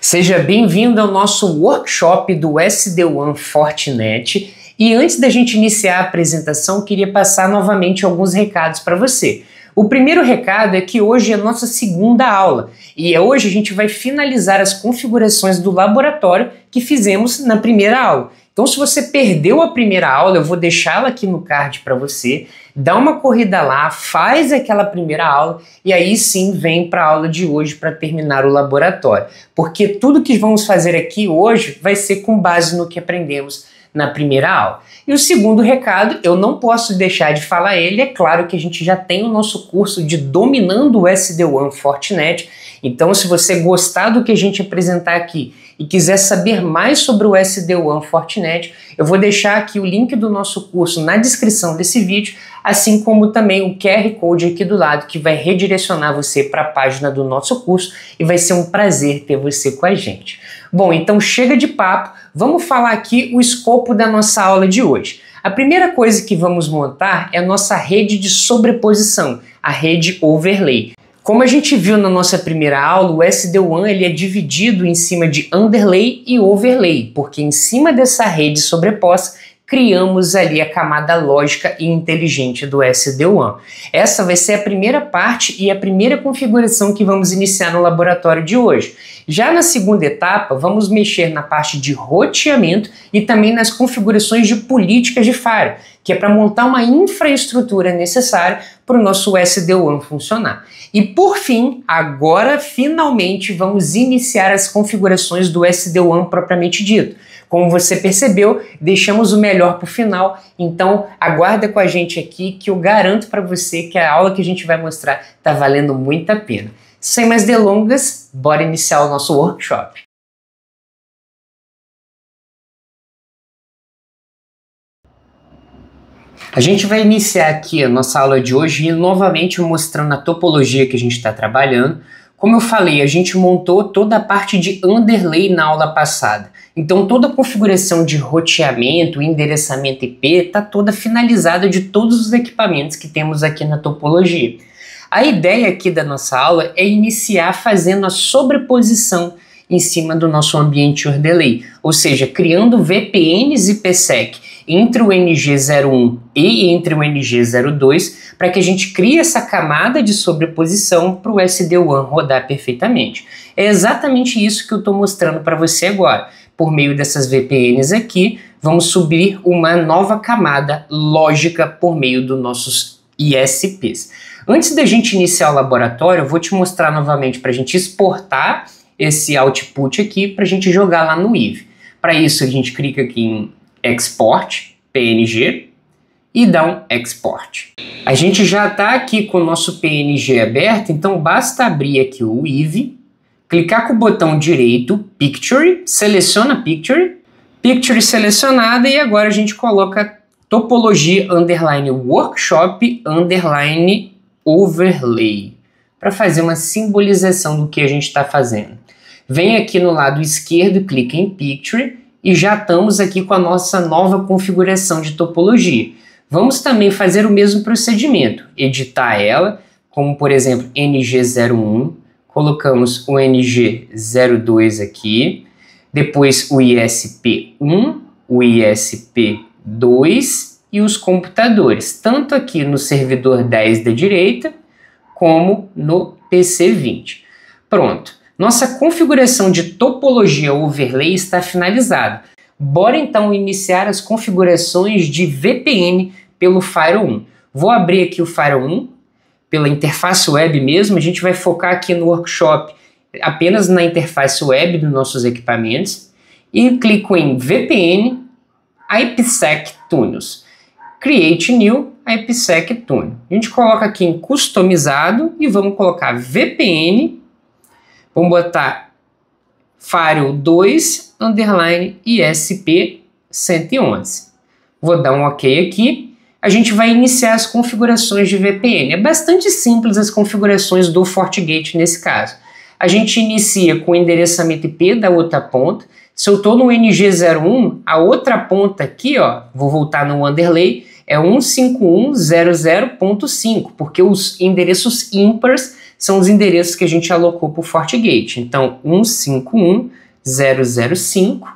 Seja bem-vindo ao nosso workshop do SD-WAN Fortinet. E antes da gente iniciar a apresentação, queria passar novamente alguns recados para você. O primeiro recado é que hoje é a nossa segunda aula e hoje a gente vai finalizar as configurações do laboratório que fizemos na primeira aula. Então, se você perdeu a primeira aula, eu vou deixá-la aqui no card para você. Dá uma corrida lá, faz aquela primeira aula e aí sim vem para a aula de hoje para terminar o laboratório. Porque tudo que vamos fazer aqui hoje vai ser com base no que aprendemos na primeira aula. E o segundo recado, eu não posso deixar de falar ele, é claro que a gente já tem o nosso curso de Dominando o SD-WAN Fortinet. Então, se você gostar do que a gente apresentar aqui e quiser saber mais sobre o SD-WAN Fortinet, eu vou deixar aqui o link do nosso curso na descrição desse vídeo, assim como também o QR Code aqui do lado, que vai redirecionar você para a página do nosso curso e vai ser um prazer ter você com a gente. Bom, então chega de papo, vamos falar aqui o escopo da nossa aula de hoje. A primeira coisa que vamos montar é a nossa rede de sobreposição, a rede overlay. Como a gente viu na nossa primeira aula, o SD-WAN ele é dividido em cima de underlay e overlay, porque em cima dessa rede sobreposta, criamos ali a camada lógica e inteligente do SD-WAN. Essa vai ser a primeira parte e a primeira configuração que vamos iniciar no laboratório de hoje. Já na segunda etapa, vamos mexer na parte de roteamento e também nas configurações de políticas de firewall, que é para montar uma infraestrutura necessária para o nosso SD-WAN funcionar. E por fim, agora finalmente vamos iniciar as configurações do SD-WAN propriamente dito. Como você percebeu, deixamos o melhor para o final, então aguarda com a gente aqui que eu garanto para você que a aula que a gente vai mostrar está valendo muito a pena. Sem mais delongas, bora iniciar o nosso workshop. A gente vai iniciar aqui a nossa aula de hoje e novamente mostrando a topologia que a gente está trabalhando. Como eu falei, a gente montou toda a parte de underlay na aula passada. Então toda a configuração de roteamento, endereçamento IP está toda finalizada de todos os equipamentos que temos aqui na topologia. A ideia aqui da nossa aula é iniciar fazendo a sobreposição em cima do nosso ambiente underlay, ou seja, criando VPNs IPsec entre o NG01 e entre o NG02 para que a gente crie essa camada de sobreposição para o SD-WAN rodar perfeitamente. É exatamente isso que eu estou mostrando para você agora. Por meio dessas VPNs aqui, vamos subir uma nova camada lógica por meio dos nossos ISPs. Antes da gente iniciar o laboratório, eu vou te mostrar novamente para a gente exportar esse output aqui para a gente jogar lá no IVE. Para isso, a gente clica aqui em Export, PNG, e dá um Export. A gente já está aqui com o nosso PNG aberto, então basta abrir aqui o IVE, clicar com o botão direito, Picture, seleciona Picture, Picture selecionada e agora a gente coloca topologia underline workshop underline overlay para fazer uma simbolização do que a gente está fazendo. Vem aqui no lado esquerdo, clica em Picture e já estamos aqui com a nossa nova configuração de topologia. Vamos também fazer o mesmo procedimento, editar ela, como por exemplo NG01, colocamos o NG02 aqui, depois o ISP1, o ISP2 e os computadores, tanto aqui no servidor 10 da direita, como no PC20. Pronto, nossa configuração de topologia overlay está finalizada. Bora então iniciar as configurações de VPN pelo Firewall 1. Vou abrir aqui o Firewall 1, pela interface web mesmo, a gente vai focar aqui no workshop apenas na interface web dos nossos equipamentos e clico em VPN IPsec Tunnels. Create New IPsec Tunnel. A gente coloca aqui em customizado e vamos colocar VPN, vamos botar Firewall 2 underline ISP 111. Vou dar um OK aqui. A gente vai iniciar as configurações de VPN. É bastante simples as configurações do FortiGate nesse caso. A gente inicia com o endereçamento IP da outra ponta. Se eu estou no NG01, a outra ponta aqui, ó, vou voltar no underlay, é 151.00.5, porque os endereços ímpares são os endereços que a gente alocou para o FortiGate. Então, 151.0.0.5.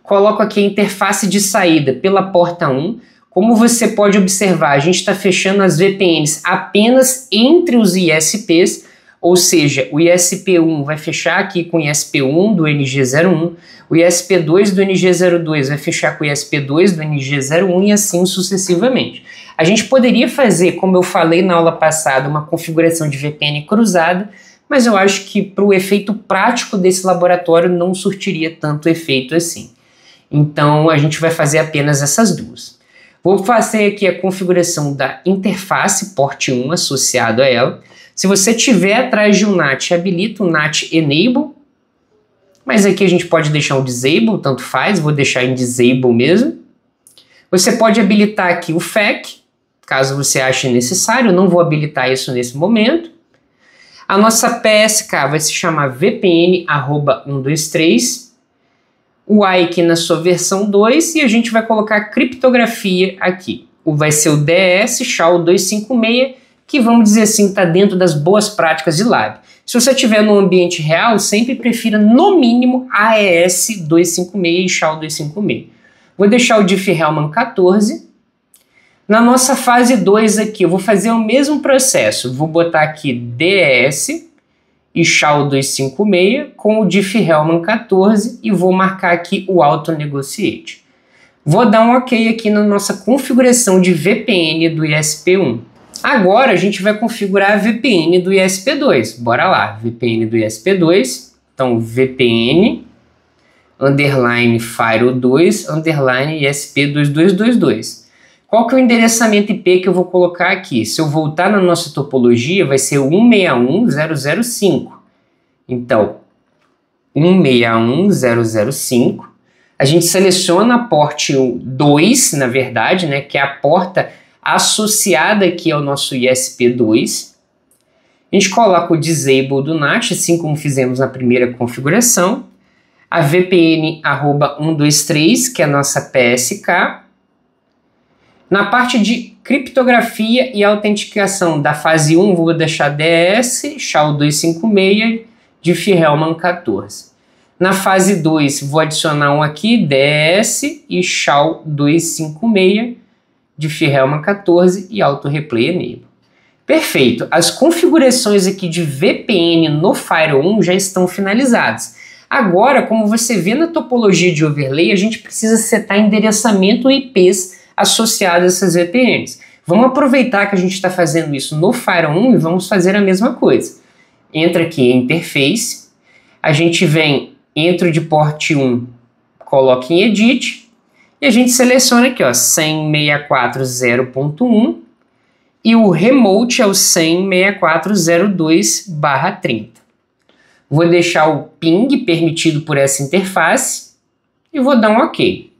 Coloco aqui a interface de saída pela porta 1. Como você pode observar, a gente está fechando as VPNs apenas entre os ISPs, ou seja, o ISP1 vai fechar aqui com o ISP1 do NG01, o ISP2 do NG02 vai fechar com o ISP2 do NG01 e assim sucessivamente. A gente poderia fazer, como eu falei na aula passada, uma configuração de VPN cruzada, mas eu acho que para o efeito prático desse laboratório não surtiria tanto efeito assim. Então a gente vai fazer apenas essas duas. Vou fazer aqui a configuração da interface port 1 associado a ela. Se você tiver atrás de um NAT, habilita o NAT Enable, mas aqui a gente pode deixar um Disable, tanto faz, vou deixar em Disable mesmo. Você pode habilitar aqui o FAC, caso você ache necessário, eu não vou habilitar isso nesse momento. A nossa PSK vai se chamar VPN@123, o IKE na sua versão 2 e a gente vai colocar a criptografia aqui. Vai ser o DES SHA-256, que vamos dizer assim, está dentro das boas práticas de lab. Se você estiver no ambiente real, sempre prefira no mínimo AES 256 e SHA-256. Vou deixar o Diffie-Hellman 14. Na nossa fase 2 aqui, eu vou fazer o mesmo processo. Vou botar aqui DES e SHA-256 com o Diffie-Hellman 14 e vou marcar aqui o Auto Negotiate. Vou dar um OK aqui na nossa configuração de VPN do ISP1. Agora a gente vai configurar a VPN do ISP2. Bora lá, VPN do ISP2. Então, VPN _Firewall2 _ISP2222. Qual que é o endereçamento IP que eu vou colocar aqui? Se eu voltar na nossa topologia, vai ser 161.0.0.5. Então, 161.0.0.5. A gente seleciona a porta 2, na verdade, né, que é a porta associada aqui ao nosso ISP2. A gente coloca o Disable do NAT, assim como fizemos na primeira configuração. A VPN@123, que é a nossa PSK. Na parte de criptografia e autenticação da fase 1, vou deixar DES, SHA-256, Diffie-Hellman 14. Na fase 2, vou adicionar um aqui, DES e SHA-256, Diffie-Hellman 14 e Auto Replay Enable. Perfeito, as configurações aqui de VPN no Firewall 1 já estão finalizadas. Agora, como você vê na topologia de overlay, a gente precisa setar endereçamento e IPs associados a essas VPNs. Vamos aproveitar que a gente está fazendo isso no Firewall 1 e vamos fazer a mesma coisa. Entra aqui em Interface, a gente vem, entra de port 1, coloca em Edit, e a gente seleciona aqui, ó, 100.64.0.1 e o Remote é o 100.64.02/30. Vou deixar o ping permitido por essa interface e vou dar um OK.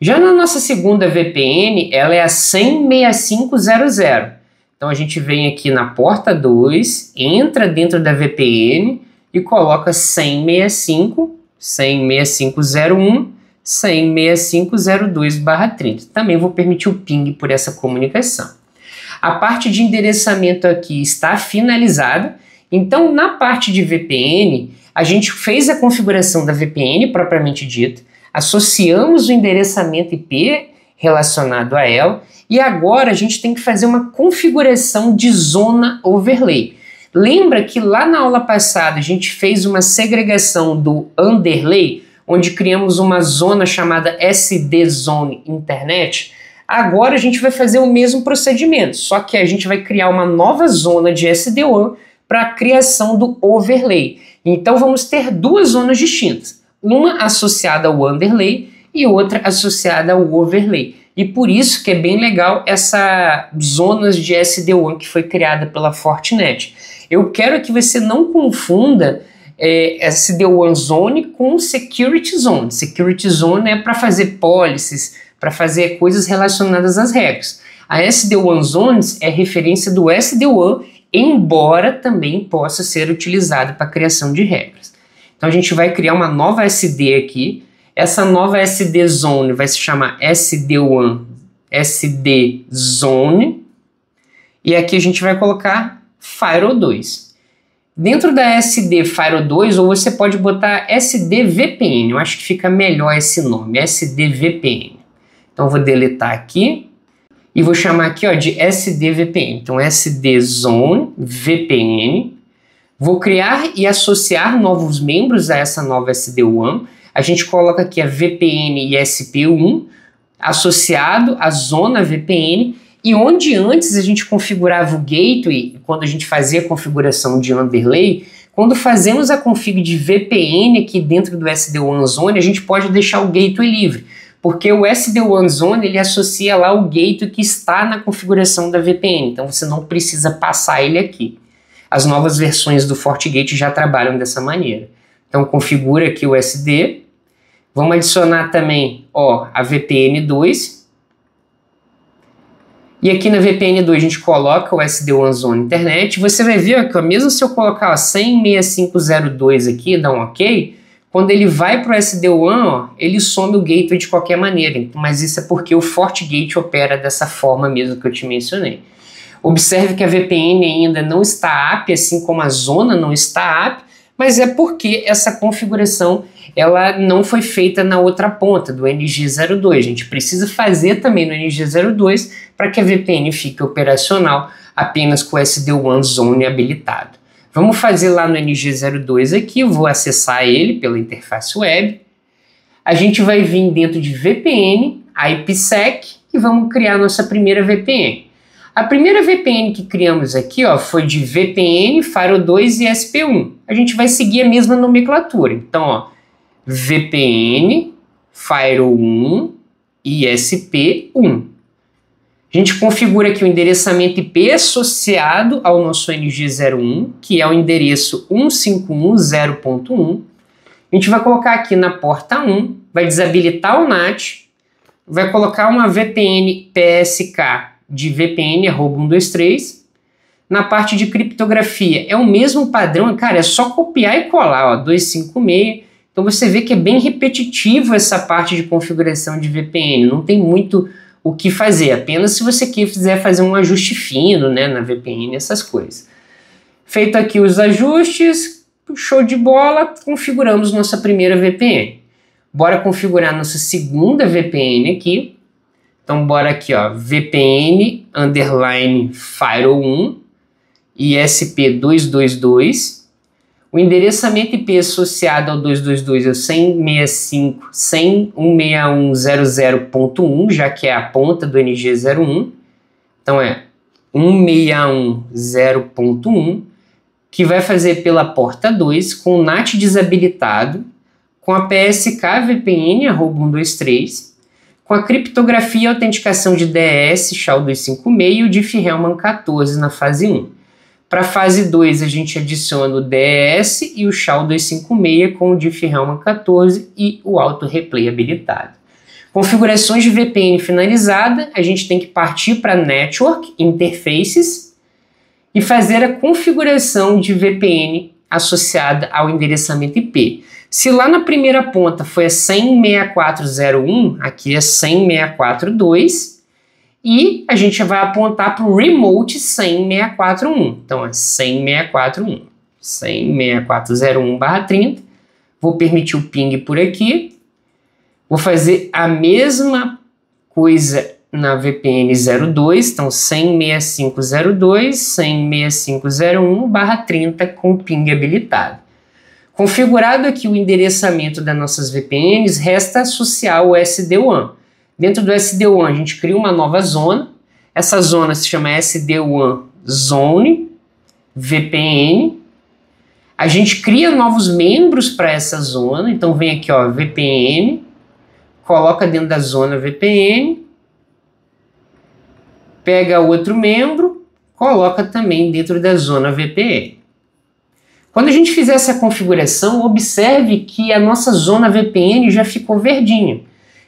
Já na nossa segunda VPN, ela é a 100.65.0.0. Então a gente vem aqui na porta 2, entra dentro da VPN e coloca 100.65.0.1, 100.65.0.2/30. Também vou permitir o ping por essa comunicação. A parte de endereçamento aqui está finalizada. Então, na parte de VPN, a gente fez a configuração da VPN propriamente dita, associamos o endereçamento IP relacionado a ela e agora a gente tem que fazer uma configuração de zona overlay. Lembra que lá na aula passada a gente fez uma segregação do underlay, onde criamos uma zona chamada SD Zone Internet? Agora a gente vai fazer o mesmo procedimento, só que a gente vai criar uma nova zona de SD-WAN para a criação do overlay. Então vamos ter duas zonas distintas, uma associada ao underlay e outra associada ao overlay. E por isso que é bem legal essa zonas de SD-WAN que foi criada pela Fortinet. Eu quero que você não confunda SD-WAN Zone com Security Zone. Security Zone é para fazer policies, para fazer coisas relacionadas às regras. A SD-WAN Zones é referência do SD-WAN, embora também possa ser utilizado para a criação de regras. Então a gente vai criar uma nova SD aqui. Essa nova SD Zone vai se chamar SD-WAN SD Zone. E aqui a gente vai colocar Firewall 2. Dentro da SD Firewall 2, ou você pode botar SD VPN, eu acho que fica melhor esse nome, SD VPN. Então eu vou deletar aqui e vou chamar aqui ó, de SD VPN. Então SD Zone VPN. Vou criar e associar novos membros a essa nova SD-WAN. A gente coloca aqui a VPN ESP1 associado à zona VPN, e onde antes a gente configurava o gateway, quando a gente fazia a configuração de underlay, quando fazemos a config de VPN aqui dentro do SD-WAN Zone, a gente pode deixar o gateway livre, porque o SD-WAN Zone ele associa lá o gateway que está na configuração da VPN, então você não precisa passar ele aqui. As novas versões do FortiGate já trabalham dessa maneira. Então configura aqui o SD. Vamos adicionar também ó, a VPN 2. E aqui na VPN 2 a gente coloca o SD-WAN Zone Internet. Você vai ver que mesmo se eu colocar 100.6502 aqui, dá um OK, quando ele vai para o SD-WAN, ele some o gateway de qualquer maneira. Mas isso é porque o FortiGate opera dessa forma mesmo que eu te mencionei. Observe que a VPN ainda não está app, assim como a zona não está app, mas é porque essa configuração ela não foi feita na outra ponta, do NG02. A gente precisa fazer também no NG02 para que a VPN fique operacional apenas com o SD-WAN Zone habilitado. Vamos fazer lá no NG02 aqui, eu vou acessar ele pela interface web. A gente vai vir dentro de VPN, IPsec e vamos criar nossa primeira VPN. A primeira VPN que criamos aqui ó, foi de VPN, Firewall 2 e SP1. A gente vai seguir a mesma nomenclatura. Então, ó, VPN, Firewall 1 e SP1. A gente configura aqui o endereçamento IP associado ao nosso NG01, que é o endereço 151.0.1. A gente vai colocar aqui na porta 1, vai desabilitar o NAT, vai colocar uma VPN PSK de VPN @123. Na parte de criptografia é o mesmo padrão, cara, é só copiar e colar, ó, 256. Então você vê que é bem repetitivo essa parte de configuração de VPN, não tem muito o que fazer, apenas se você quiser fazer um ajuste fino, né, na VPN, essas coisas. Feito aqui os ajustes, show de bola, configuramos nossa primeira VPN. Bora configurar nossa segunda VPN aqui. Então, bora aqui, ó, VPN _ Firewall 1 e ESP222. O endereçamento IP associado ao 222 é o 165.161.00.1, já que é a ponta do NG01. Então, é 161.0.1, que vai fazer pela porta 2, com o NAT desabilitado, com a PSK VPN @123, com a criptografia e autenticação de DES, SHA-256 e o Diffie-Hellman 14 na fase 1. Para a fase 2 a gente adiciona o DES e o SHA-256 com o Diffie-Hellman 14 e o auto-replay habilitado. Configurações de VPN finalizada, a gente tem que partir para Network, Interfaces e fazer a configuração de VPN associada ao endereçamento IP. Se lá na primeira ponta foi a 100.6401, aqui é 100.64.2 e a gente vai apontar para o remote 100.64.1. Então é 100.64.1, 100.64.01/30. Vou permitir o ping por aqui. Vou fazer a mesma coisa na VPN 02, então 100.6502, 100.6501/30 com o ping habilitado. Configurado aqui o endereçamento das nossas VPNs, resta associar o SD-WAN. Dentro do SD-WAN a gente cria uma nova zona. Essa zona se chama SD-WAN Zone VPN. A gente cria novos membros para essa zona. Então vem aqui, ó, VPN, coloca dentro da zona VPN, pega outro membro, coloca também dentro da zona VPN. Quando a gente fizer essa configuração, observe que a nossa zona VPN já ficou verdinha.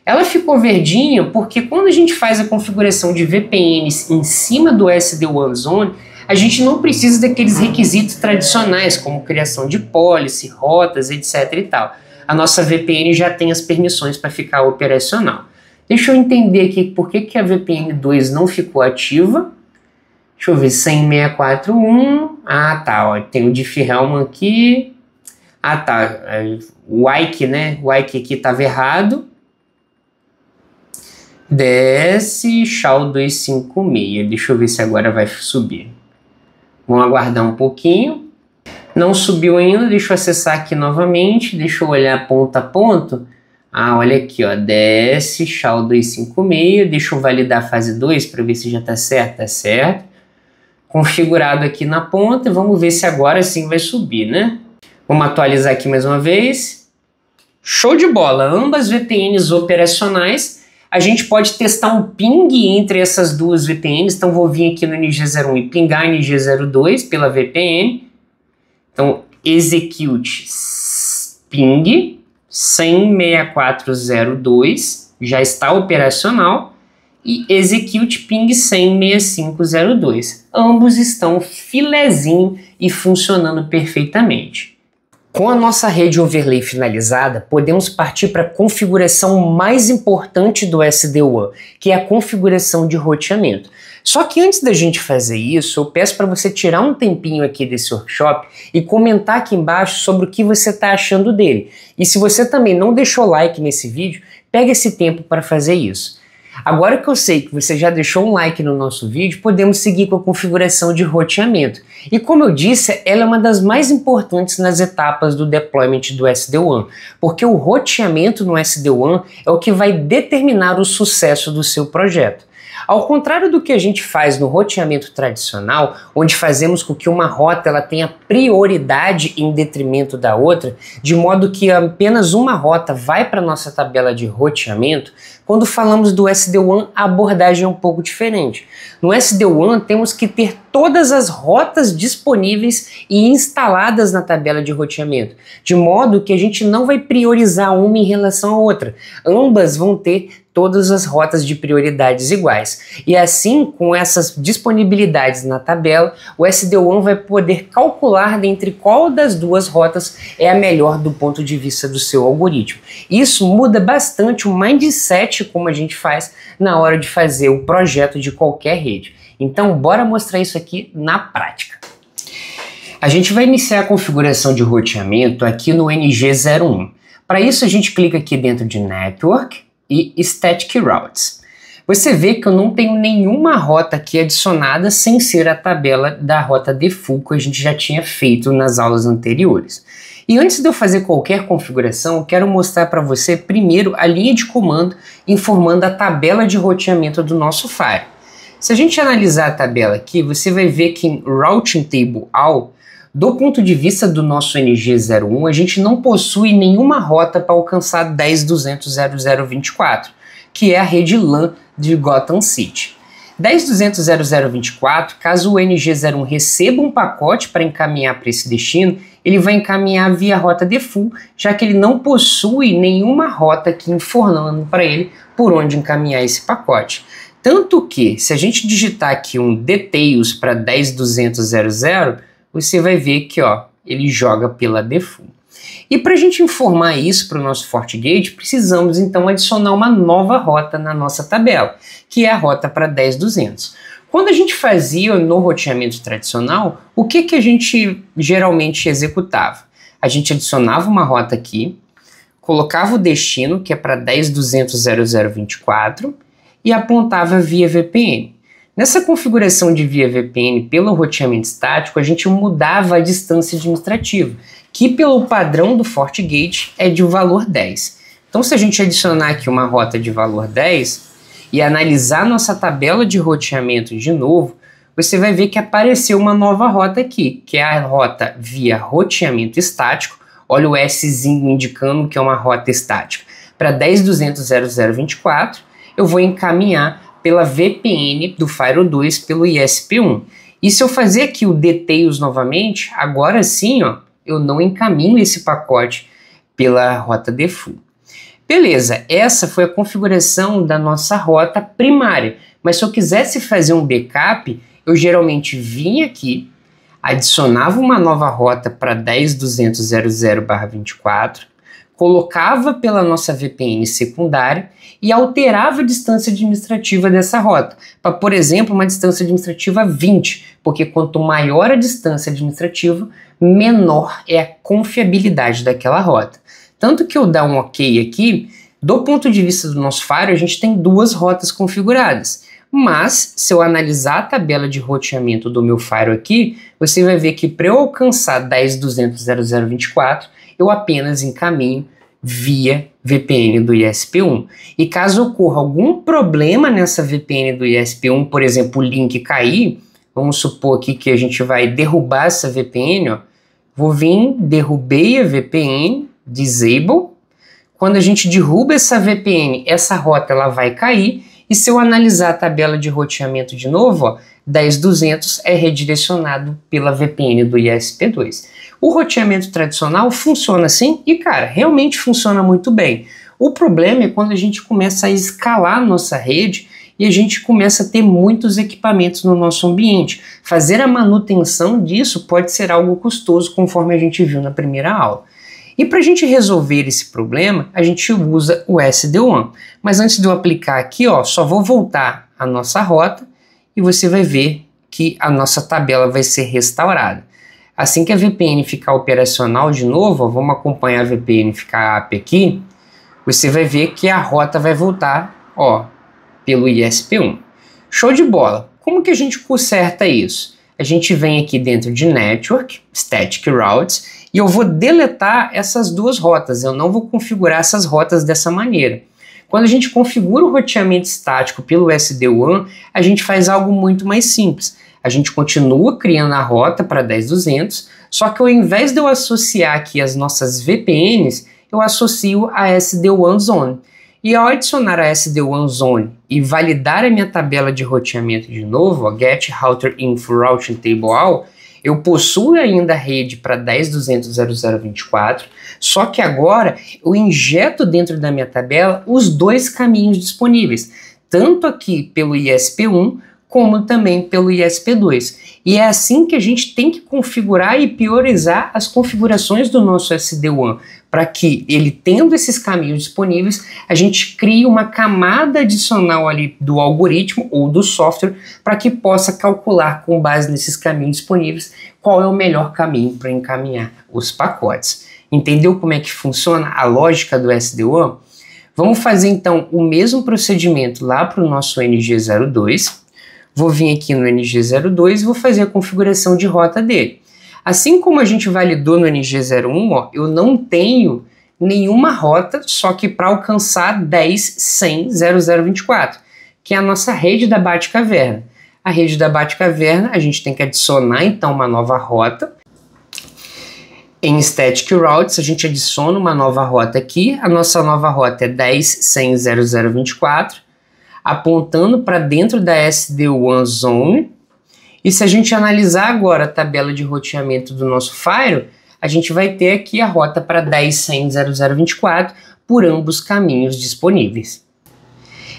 Ela ficou verdinha porque quando a gente faz a configuração de VPNs em cima do SD-WAN Zone, a gente não precisa daqueles requisitos tradicionais, como criação de policy, rotas, etc. e tal. A nossa VPN já tem as permissões para ficar operacional. Deixa eu entender aqui por que a VPN 2 não ficou ativa. Deixa eu ver, 100.641. Ah, tá, ó, tem o Diffie-Hellman aqui. Ah, tá, o Ike, né? O Ike aqui estava errado. Desce, SHA 256. Deixa eu ver se agora vai subir. Vamos aguardar um pouquinho. Não subiu ainda, deixa eu acessar aqui novamente. Deixa eu olhar ponto a ponto. Ah, olha aqui, ó, desce, SHA 256. Deixa eu validar a fase 2 para ver se já está certo. Tá certo. Configurado aqui na ponta. E vamos ver se agora sim vai subir, né? Vamos atualizar aqui mais uma vez. Show de bola! Ambas VPNs operacionais. A gente pode testar um ping entre essas duas VPNs. Então vou vir aqui no NG01 e pingar NG02 pela VPN. Então execute ping 100.6402, já está operacional. E execute ping 100.6502. Ambos estão filezinho e funcionando perfeitamente. Com a nossa rede overlay finalizada, podemos partir para a configuração mais importante do SD-WAN, que é a configuração de roteamento. Só que antes da gente fazer isso, eu peço para você tirar um tempinho aqui desse workshop e comentar aqui embaixo sobre o que você está achando dele. E se você também não deixou like nesse vídeo, pega esse tempo para fazer isso. Agora que eu sei que você já deixou um like no nosso vídeo, podemos seguir com a configuração de roteamento. E como eu disse, ela é uma das mais importantes nas etapas do deployment do SD-WAN, porque o roteamento no SD-WAN é o que vai determinar o sucesso do seu projeto. Ao contrário do que a gente faz no roteamento tradicional, onde fazemos com que uma rota ela tenha prioridade em detrimento da outra, de modo que apenas uma rota vai para a nossa tabela de roteamento, quando falamos do SD-WAN, a abordagem é um pouco diferente. No SD-WAN, temos que ter todas as rotas disponíveis e instaladas na tabela de roteamento, de modo que a gente não vai priorizar uma em relação à outra. Ambas vão ter todas as rotas de prioridades iguais. E assim, com essas disponibilidades na tabela, o SD-WAN vai poder calcular dentre qual das duas rotas é a melhor do ponto de vista do seu algoritmo. Isso muda bastante o mindset como a gente faz na hora de fazer o projeto de qualquer rede. Então, bora mostrar isso aqui na prática. A gente vai iniciar a configuração de roteamento aqui no NG01. Para isso, a gente clica aqui dentro de Network e Static Routes. Você vê que eu não tenho nenhuma rota aqui adicionada sem ser a tabela da rota default que a gente já tinha feito nas aulas anteriores. E antes de eu fazer qualquer configuração, eu quero mostrar para você primeiro a linha de comando informando a tabela de roteamento do nosso Fire. Se a gente analisar a tabela aqui, você vai ver que em Routing Table All, do ponto de vista do nosso NG01, a gente não possui nenhuma rota para alcançar 10.200.0.024, que é a rede LAN de Gotham City. 10.200.0.024, caso o NG01 receba um pacote para encaminhar para esse destino, ele vai encaminhar via rota default, já que ele não possui nenhuma rota aqui informando para ele por onde encaminhar esse pacote. Tanto que, se a gente digitar aqui um details para 10.200.0.0, você vai ver que ó, ele joga pela default. E para a gente informar isso para o nosso FortiGate, precisamos então adicionar uma nova rota na nossa tabela, que é a rota para 10.200. Quando a gente fazia no roteamento tradicional, o que a gente geralmente executava? A gente adicionava uma rota aqui, colocava o destino, que é para 10.200.0.024, e apontava via VPN. Nessa configuração de via VPN pelo roteamento estático, a gente mudava a distância administrativa, que pelo padrão do FortiGate é de valor 10. Então, se a gente adicionar aqui uma rota de valor 10 e analisar nossa tabela de roteamento de novo, você vai ver que apareceu uma nova rota aqui, que é a rota via roteamento estático. Olha o Szinho indicando que é uma rota estática. Para 10.200.0.024, eu vou encaminhar pela VPN do Fire2 pelo ISP1. E se eu fazer aqui o details novamente, agora sim, ó, eu não encaminho esse pacote pela rota default. Beleza, essa foi a configuração da nossa rota primária, mas se eu quisesse fazer um backup, eu geralmente vinha aqui, adicionava uma nova rota para 10.200.0.0/24, colocava pela nossa VPN secundária e alterava a distância administrativa dessa rota, para, por exemplo, uma distância administrativa 20, porque quanto maior a distância administrativa, menor é a confiabilidade daquela rota. Tanto que eu dar um OK aqui, do ponto de vista do nosso firewall, a gente tem duas rotas configuradas. Mas, se eu analisar a tabela de roteamento do meu firewall aqui, você vai ver que para eu alcançar 10.200.0.024, eu apenas encaminho via VPN do ISP1. E caso ocorra algum problema nessa VPN do ISP1, por exemplo, o link cair, vamos supor aqui que a gente vai derrubar essa VPN, ó, vou vir, derrubei a VPN, disable. Quando a gente derruba essa VPN, essa rota ela vai cair. E se eu analisar a tabela de roteamento de novo, ó, 10.200 é redirecionado pela VPN do ISP2. O roteamento tradicional funciona assim e, cara, realmente funciona muito bem. O problema é quando a gente começa a escalar a nossa rede e a gente começa a ter muitos equipamentos no nosso ambiente. Fazer a manutenção disso pode ser algo custoso, conforme a gente viu na primeira aula. E para a gente resolver esse problema, a gente usa o SD-WAN. Mas antes de eu aplicar aqui, ó, só vou voltar a nossa rota e você vai ver que a nossa tabela vai ser restaurada. Assim que a VPN ficar operacional de novo, ó, vamos acompanhar a VPN ficar up aqui, você vai ver que a rota vai voltar, ó, pelo ISP1. Show de bola! Como que a gente conserta isso? A gente vem aqui dentro de Network, Static Routes, e eu vou deletar essas duas rotas, eu não vou configurar essas rotas dessa maneira. Quando a gente configura o roteamento estático pelo SD-WAN, a gente faz algo muito mais simples. A gente continua criando a rota para 10.200, só que ao invés de eu associar aqui as nossas VPNs, eu associo a SD-WAN Zone. E ao adicionar a SD-WAN Zone e validar a minha tabela de roteamento de novo, ó, Get Router Info Routing Table All, eu possuo ainda a rede para 10.200.0.024, só que agora eu injeto dentro da minha tabela os dois caminhos disponíveis, tanto aqui pelo ISP1 como também pelo ISP2. E é assim que a gente tem que configurar e priorizar as configurações do nosso SD-WAN, para que ele, tendo esses caminhos disponíveis, a gente crie uma camada adicional ali do algoritmo ou do software para que possa calcular, com base nesses caminhos disponíveis, qual é o melhor caminho para encaminhar os pacotes. Entendeu como é que funciona a lógica do SD-WAN? Vamos fazer então o mesmo procedimento lá para o nosso NG02. Vou vir aqui no NG02 e vou fazer a configuração de rota dele. Assim como a gente validou no NG01, ó, eu não tenho nenhuma rota, só que para alcançar 10.100.0.024, que é a nossa rede da Batcaverna. A rede da Batcaverna, a gente tem que adicionar então uma nova rota. Em Static Routes, a gente adiciona uma nova rota aqui. A nossa nova rota é 10.100.0.024, apontando para dentro da SD-WAN Zone. E se a gente analisar agora a tabela de roteamento do nosso firewall, a gente vai ter aqui a rota para 10.100.0.024 por ambos caminhos disponíveis.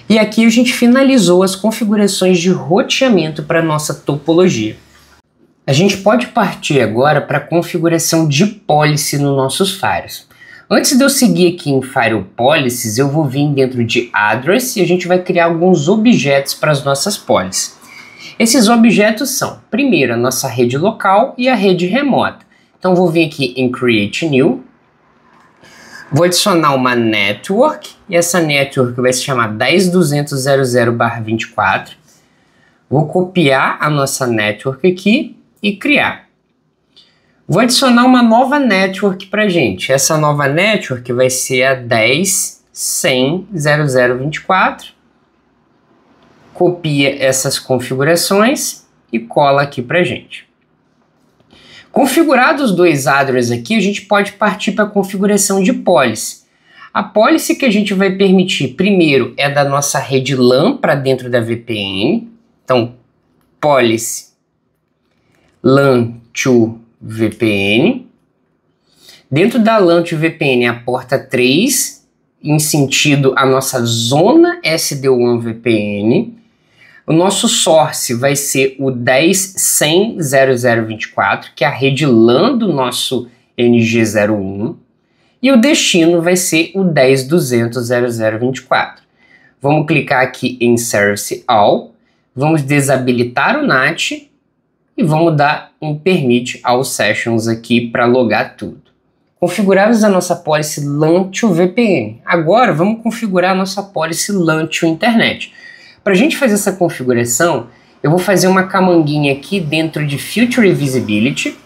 E aqui a gente finalizou as configurações de roteamento para a nossa topologia. A gente pode partir agora para a configuração de policy nos nossos firewalls. Antes de eu seguir aqui em Firewall Policies, eu vou vir dentro de Address e a gente vai criar alguns objetos para as nossas policies. Esses objetos são, primeiro, a nossa rede local e a rede remota. Então, vou vir aqui em Create New, vou adicionar uma network, e essa network vai se chamar 10.200.0.0/24. Vou copiar a nossa network aqui e criar. Vou adicionar uma nova network para a gente. Essa nova network vai ser a 10.100.0.0/24. Copia essas configurações e cola aqui para a gente. Configurados os dois addresses aqui, a gente pode partir para a configuração de policy. A policy que a gente vai permitir, primeiro, é da nossa rede LAN para dentro da VPN. Então, policy LAN to VPN. Dentro da LAN to VPN, a porta 3, em sentido a nossa zona SD-WAN VPN. O nosso source vai ser o 10.100.0.0.24, que é a rede LAN do nosso NG01. e o destino vai ser o 10.200.0024. Vamos clicar aqui em Service All, vamos desabilitar o NAT e vamos dar um Permit All Sessions aqui para logar tudo. Configuramos a nossa policy LAN to VPN. Agora vamos configurar a nossa policy LAN to Internet. Para a gente fazer essa configuração, eu vou fazer uma camanguinha aqui dentro de Future Visibility.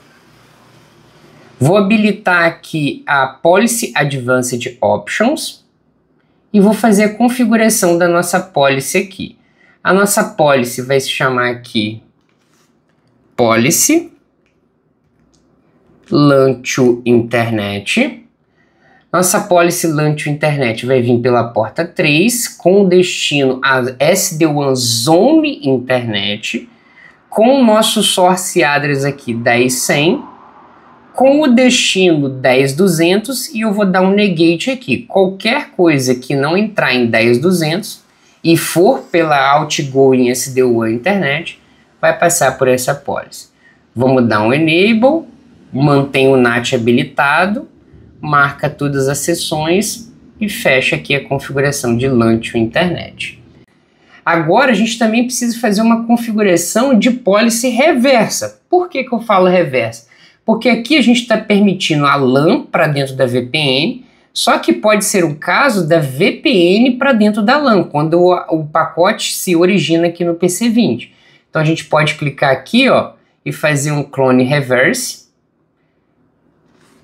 Vou habilitar aqui a Policy Advanced Options e vou fazer a configuração da nossa policy aqui. A nossa policy vai se chamar aqui Policy LAN to Internet. Nossa policy LAN to Internet vai vir pela porta 3, com o destino a SD-WAN Zone Internet, com o nosso source address aqui 10.100, com o destino 10.200, e eu vou dar um negate aqui. Qualquer coisa que não entrar em 10.200 e for pela outgoing SD-WAN Internet, vai passar por essa policy. Vamos dar um enable, mantém o NAT habilitado, marca todas as sessões e fecha aqui a configuração de LAN to Internet. Agora a gente também precisa fazer uma configuração de policy reversa. Por que eu falo reversa? Porque aqui a gente está permitindo a LAN para dentro da VPN, só que pode ser o caso da VPN para dentro da LAN, quando o pacote se origina aqui no PC20. Então a gente pode clicar aqui, ó, e fazer um clone reverse.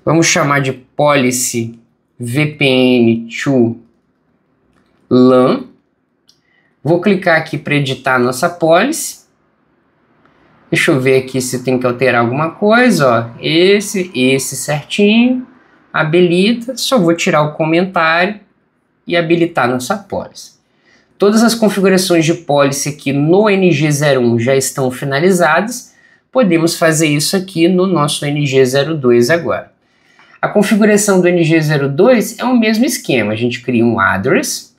Vamos chamar de policy VPN to LAN. Vou clicar aqui para editar a nossa policy. Deixa eu ver aqui se tem que alterar alguma coisa, ó. Esse certinho. Habilita. Só vou tirar o comentário e habilitar a nossa policy. Todas as configurações de policy aqui no NG01 já estão finalizadas. Podemos fazer isso aqui no nosso NG02 agora. A configuração do NG02 é o mesmo esquema. A gente cria um address.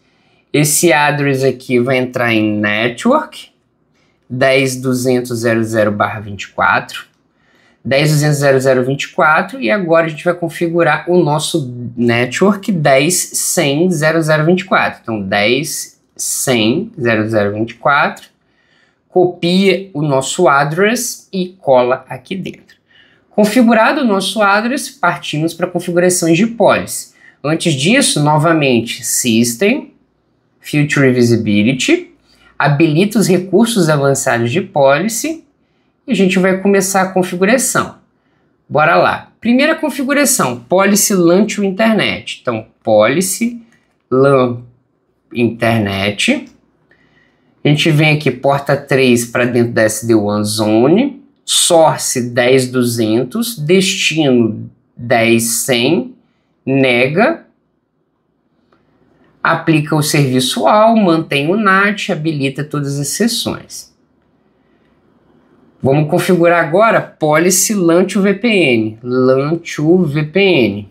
Esse address aqui vai entrar em Network 10.200.00/24. 10.200.00/24, e agora a gente vai configurar o nosso Network 10.100.00/24. Então 10.100.00/24, copia o nosso address e cola aqui dentro. Configurado o nosso address, partimos para configurações de policy. Antes disso, novamente, System, Future Visibility, habilita os recursos avançados de policy e a gente vai começar a configuração. Bora lá. Primeira configuração, Policy LAN to Internet. Então, Policy LAN Internet. A gente vem aqui, porta 3 para dentro da SD-WAN Zone. Source 10.200, destino 10.100, nega, aplica o serviço AL, mantém o NAT, habilita todas as sessões. Vamos configurar agora Policy LAN to VPN. LAN to VPN.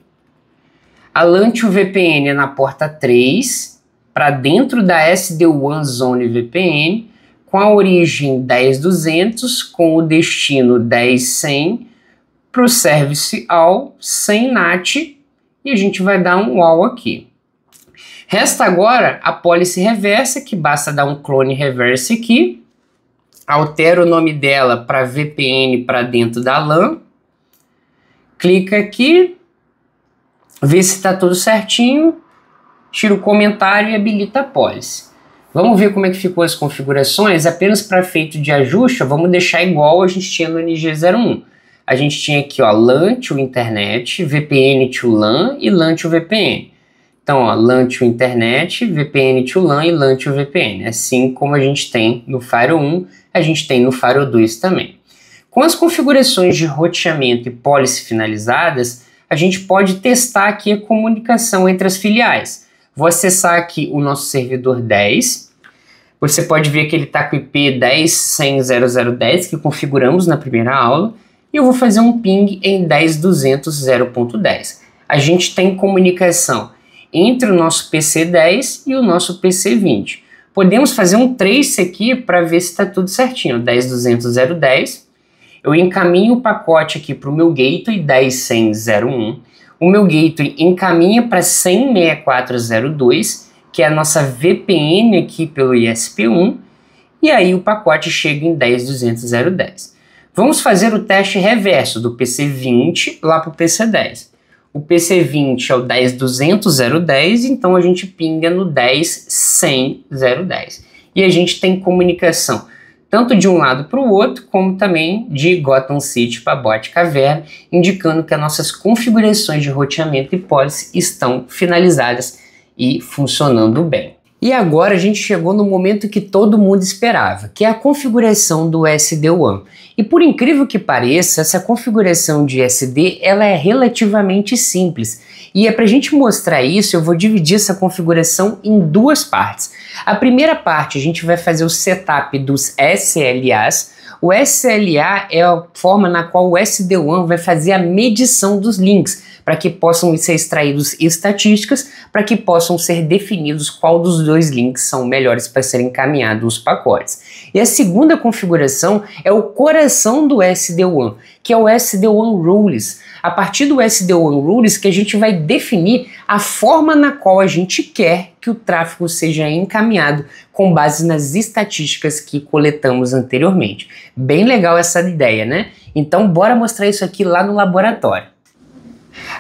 A LAN to VPN é na porta 3, para dentro da SD-WAN Zone VPN, com a origem 10.200, com o destino 10.100, para o Service AL, sem NAT, e a gente vai dar um AL aqui. Resta agora a policy reversa, que basta dar um clone reverse aqui, altera o nome dela para VPN para dentro da LAN, clica aqui, vê se está tudo certinho, tira o comentário e habilita a policy. Vamos ver como é que ficou as configurações. Apenas para efeito de ajuste, vamos deixar igual a gente tinha no NG01. A gente tinha aqui, ó, LAN to Internet, VPN to LAN e LAN to VPN. Então, ó, LAN to Internet, VPN to LAN e LAN to VPN. Assim como a gente tem no Firewall 1, a gente tem no Firewall 2 também. Com as configurações de roteamento e policy finalizadas, a gente pode testar aqui a comunicação entre as filiais. Vou acessar aqui o nosso servidor 10. Você pode ver que ele está com o IP 10.100.00.10, que configuramos na primeira aula. E eu vou fazer um ping em 10.200.0.10. A gente tem comunicação entre o nosso PC10 e o nosso PC20. Podemos fazer um trace aqui para ver se está tudo certinho. 10.200.0.10. Eu encaminho o pacote aqui para o meu gateway 10.100.0.1. o meu gateway encaminha para 100.6402, que é a nossa VPN aqui pelo ISP1, e aí o pacote chega em 10.200.0.10. Vamos fazer o teste reverso do PC20 lá para o PC10. O PC20 é o 10.200.0.10, então a gente pinga no 10.100.0.10. E a gente tem comunicação tanto de um lado para o outro, como também de Gotham City para Boate Caverna, indicando que as nossas configurações de roteamento e policy estão finalizadas e funcionando bem. E agora a gente chegou no momento que todo mundo esperava, que é a configuração do SD-WAN. E por incrível que pareça, essa configuração de SD ela é relativamente simples. E é para a gente mostrar isso, eu vou dividir essa configuração em duas partes. A primeira parte a gente vai fazer o setup dos SLAs. O SLA é a forma na qual o SD-WAN vai fazer a medição dos links, para que possam ser extraídos estatísticas, para que possam ser definidos qual dos dois links são melhores para serem encaminhados os pacotes. E a segunda configuração é o coração do SD-WAN, que é o SD-WAN Rules. A partir do SD-WAN Rules que a gente vai definir a forma na qual a gente quer que o tráfego seja encaminhado com base nas estatísticas que coletamos anteriormente. Bem legal essa ideia, né? Então bora mostrar isso aqui lá no laboratório.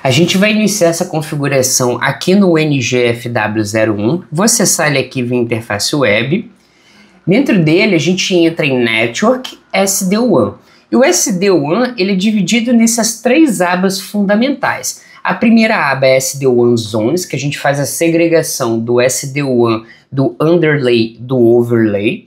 A gente vai iniciar essa configuração aqui no NGFW01, vou acessar ele aqui via interface web. Dentro dele a gente entra em Network SD-WAN. E o SD-WAN ele é dividido nessas três abas fundamentais. A primeira aba é SD-WAN Zones, que a gente faz a segregação do SD-WAN do underlay do overlay.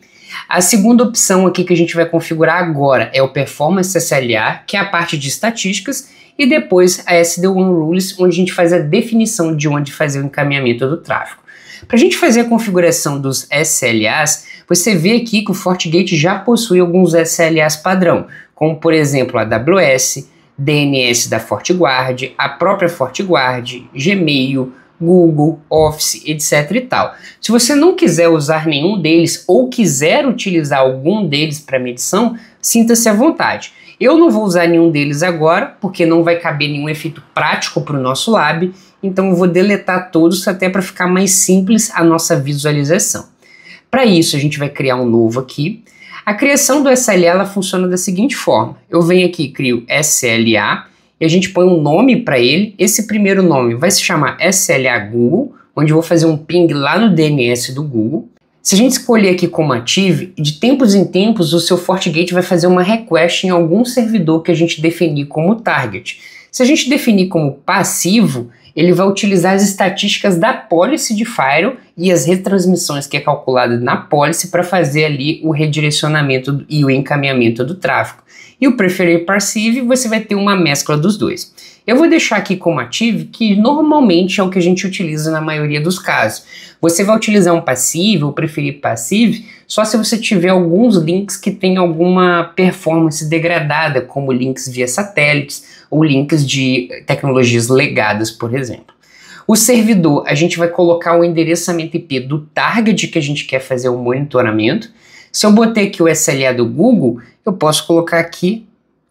A segunda opção aqui que a gente vai configurar agora é o Performance SLA, que é a parte de estatísticas, e depois a SD-WAN Rules, onde a gente faz a definição de onde fazer o encaminhamento do tráfego. Para a gente fazer a configuração dos SLAs, você vê aqui que o FortiGate já possui alguns SLAs padrão, como por exemplo a AWS, DNS da FortiGuard, a própria FortiGuard, Gmail, Google, Office, etc e tal. Se você não quiser usar nenhum deles ou quiser utilizar algum deles para medição, sinta-se à vontade. Eu não vou usar nenhum deles agora, porque não vai caber nenhum efeito prático para o nosso lab, então eu vou deletar todos até para ficar mais simples a nossa visualização. Para isso a gente vai criar um novo aqui. A criação do SLA ela funciona da seguinte forma: eu venho aqui e crio SLA e a gente põe um nome para ele. Esse primeiro nome vai se chamar SLA Google, onde eu vou fazer um ping lá no DNS do Google. Se a gente escolher aqui como Active, de tempos em tempos o seu FortiGate vai fazer uma request em algum servidor que a gente definir como target. Se a gente definir como passivo, ele vai utilizar as estatísticas da policy de firewall e as retransmissões que é calculada na policy para fazer ali o redirecionamento e o encaminhamento do tráfego. E o Preferred Passive você vai ter uma mescla dos dois. Eu vou deixar aqui como Active, que normalmente é o que a gente utiliza na maioria dos casos. Você vai utilizar um Passive ou Preferred Passive só se você tiver alguns links que têm alguma performance degradada, como links via satélites ou links de tecnologias legadas, por exemplo. O servidor, a gente vai colocar o endereçamento IP do target que a gente quer fazer o monitoramento. Se eu botei aqui o SLA do Google, eu posso colocar aqui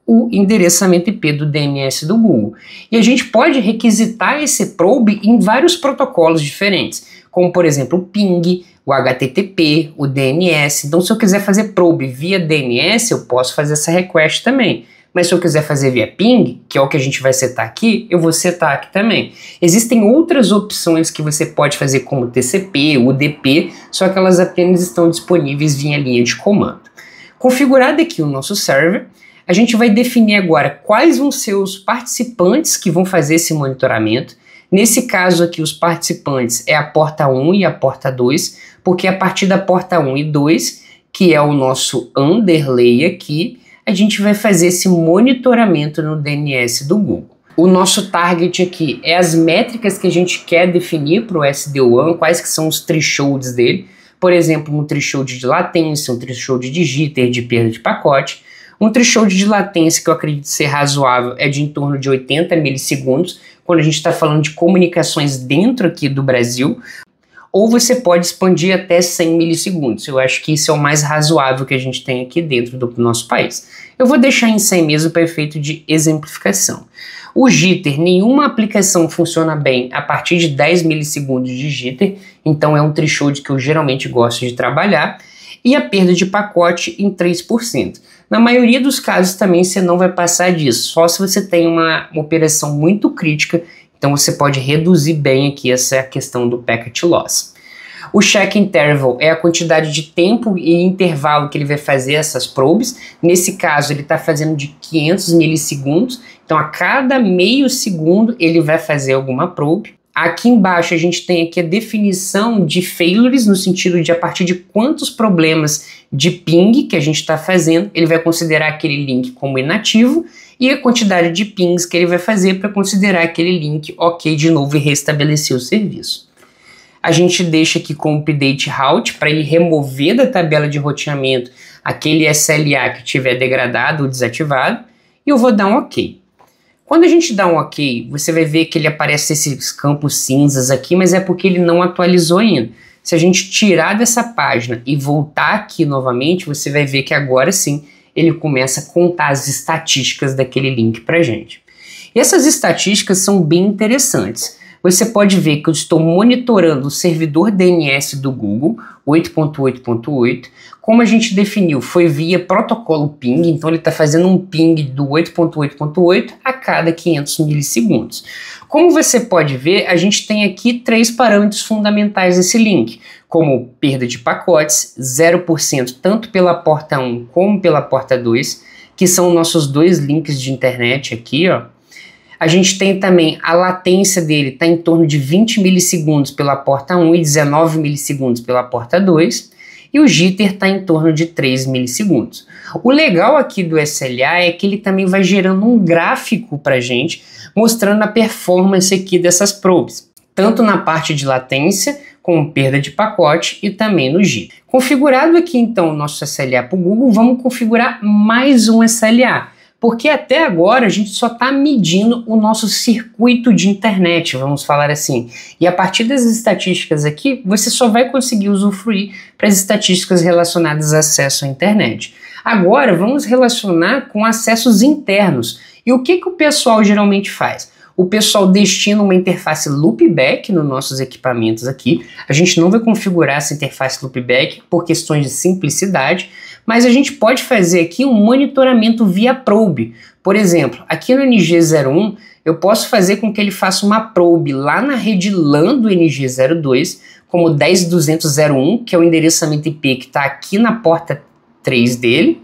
o endereçamento IP do DNS do Google. E a gente pode requisitar esse probe em vários protocolos diferentes, como por exemplo o ping, o HTTP, o DNS. Então se eu quiser fazer probe via DNS, eu posso fazer essa request também. Mas se eu quiser fazer via ping, que é o que a gente vai setar aqui, eu vou setar aqui também. Existem outras opções que você pode fazer como TCP, UDP, só que elas apenas estão disponíveis via linha de comando. Configurado aqui o nosso server, a gente vai definir agora quais vão ser os participantes que vão fazer esse monitoramento. Nesse caso aqui, os participantes é a porta 1 e a porta 2, porque a partir da porta 1 e 2, que é o nosso underlay aqui, a gente vai fazer esse monitoramento no DNS do Google. O nosso target aqui é as métricas que a gente quer definir para o SD-WAN, quais que são os thresholds dele. Por exemplo, um threshold de latência, um threshold de jitter, de perda de pacote. Um threshold de latência que eu acredito ser razoável é de em torno de 80 milissegundos, quando a gente está falando de comunicações dentro aqui do Brasil. Ou você pode expandir até 100 milissegundos. Eu acho que isso é o mais razoável que a gente tem aqui dentro do nosso país. Eu vou deixar em 100 mesmo para efeito de exemplificação. O jitter, nenhuma aplicação funciona bem a partir de 10 milissegundos de jitter, então é um threshold que eu geralmente gosto de trabalhar, e a perda de pacote em 3%. Na maioria dos casos também você não vai passar disso, só se você tem uma operação muito crítica, então você pode reduzir bem aqui essa questão do packet loss. O check interval é a quantidade de tempo e intervalo que ele vai fazer essas probes. Nesse caso, ele está fazendo de 500 milissegundos. Então, a cada meio segundo, ele vai fazer alguma probe. Aqui embaixo, a gente tem aqui a definição de failures, no sentido de a partir de quantos problemas de ping que a gente está fazendo, ele vai considerar aquele link como inativo, e a quantidade de pings que ele vai fazer para considerar aquele link ok de novo e restabelecer o serviço. A gente deixa aqui com o update route para ele remover da tabela de roteamento aquele SLA que tiver degradado ou desativado, e eu vou dar um ok. Quando a gente dá um ok, você vai ver que ele aparece esses campos cinzas aqui, mas é porque ele não atualizou ainda. Se a gente tirar dessa página e voltar aqui novamente, você vai ver que agora sim ele começa a contar as estatísticas daquele link para a gente. E essas estatísticas são bem interessantes. Você pode ver que eu estou monitorando o servidor DNS do Google, 8.8.8. Como a gente definiu, foi via protocolo ping, então ele está fazendo um ping do 8.8.8 a cada 500 milissegundos. Como você pode ver, a gente tem aqui 3 parâmetros fundamentais desse link, como perda de pacotes, 0% tanto pela porta 1 como pela porta 2, que são nossos 2 links de internet aqui, ó. A gente tem também a latência dele, está em torno de 20 milissegundos pela porta 1 e 19 milissegundos pela porta 2, e o jitter está em torno de 3 milissegundos. O legal aqui do SLA é que ele também vai gerando um gráfico para a gente, mostrando a performance aqui dessas probes, tanto na parte de latência, com perda de pacote e também no jitter. Configurado aqui então o nosso SLA para o Google, vamos configurar mais um SLA. Porque até agora a gente só está medindo o nosso circuito de internet, vamos falar assim. E a partir das estatísticas aqui, você só vai conseguir usufruir para as estatísticas relacionadas a acesso à internet. Agora vamos relacionar com acessos internos. E o que o pessoal geralmente faz? O pessoal destina uma interface loopback nos nossos equipamentos aqui. A gente não vai configurar essa interface loopback por questões de simplicidade, mas a gente pode fazer aqui um monitoramento via probe. Por exemplo, aqui no NG01, eu posso fazer com que ele faça uma probe lá na rede LAN do NG02, como 10.200.0.1, que é o endereçamento IP que está aqui na porta 3 dele,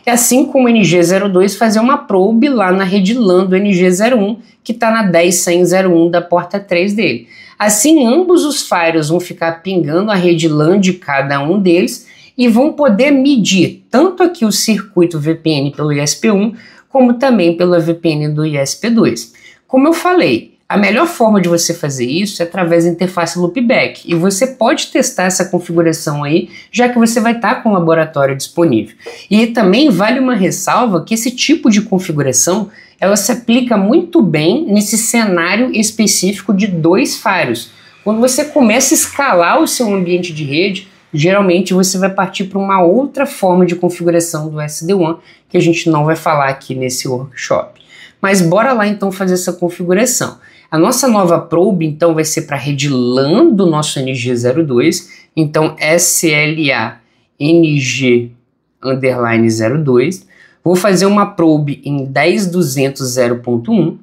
e assim como o NG02 fazer uma probe lá na rede LAN do NG01, que está na 10.100.0.1 da porta 3 dele. Assim, ambos os firewalls vão ficar pingando a rede LAN de cada um deles e vão poder medir tanto aqui o circuito VPN pelo ISP1, como também pela VPN do ISP2. Como eu falei, a melhor forma de você fazer isso é através da interface loopback, e você pode testar essa configuração aí, já que você vai estar com o laboratório disponível. E também vale uma ressalva que esse tipo de configuração ela se aplica muito bem nesse cenário específico de 2 firewalls. Quando você começa a escalar o seu ambiente de rede, geralmente você vai partir para uma outra forma de configuração do SD-WAN, que a gente não vai falar aqui nesse workshop. Mas bora lá então fazer essa configuração. A nossa nova probe então vai ser para a rede LAN do nosso NG02, então SLA NG_02. Vou fazer uma probe em 10.200.0.1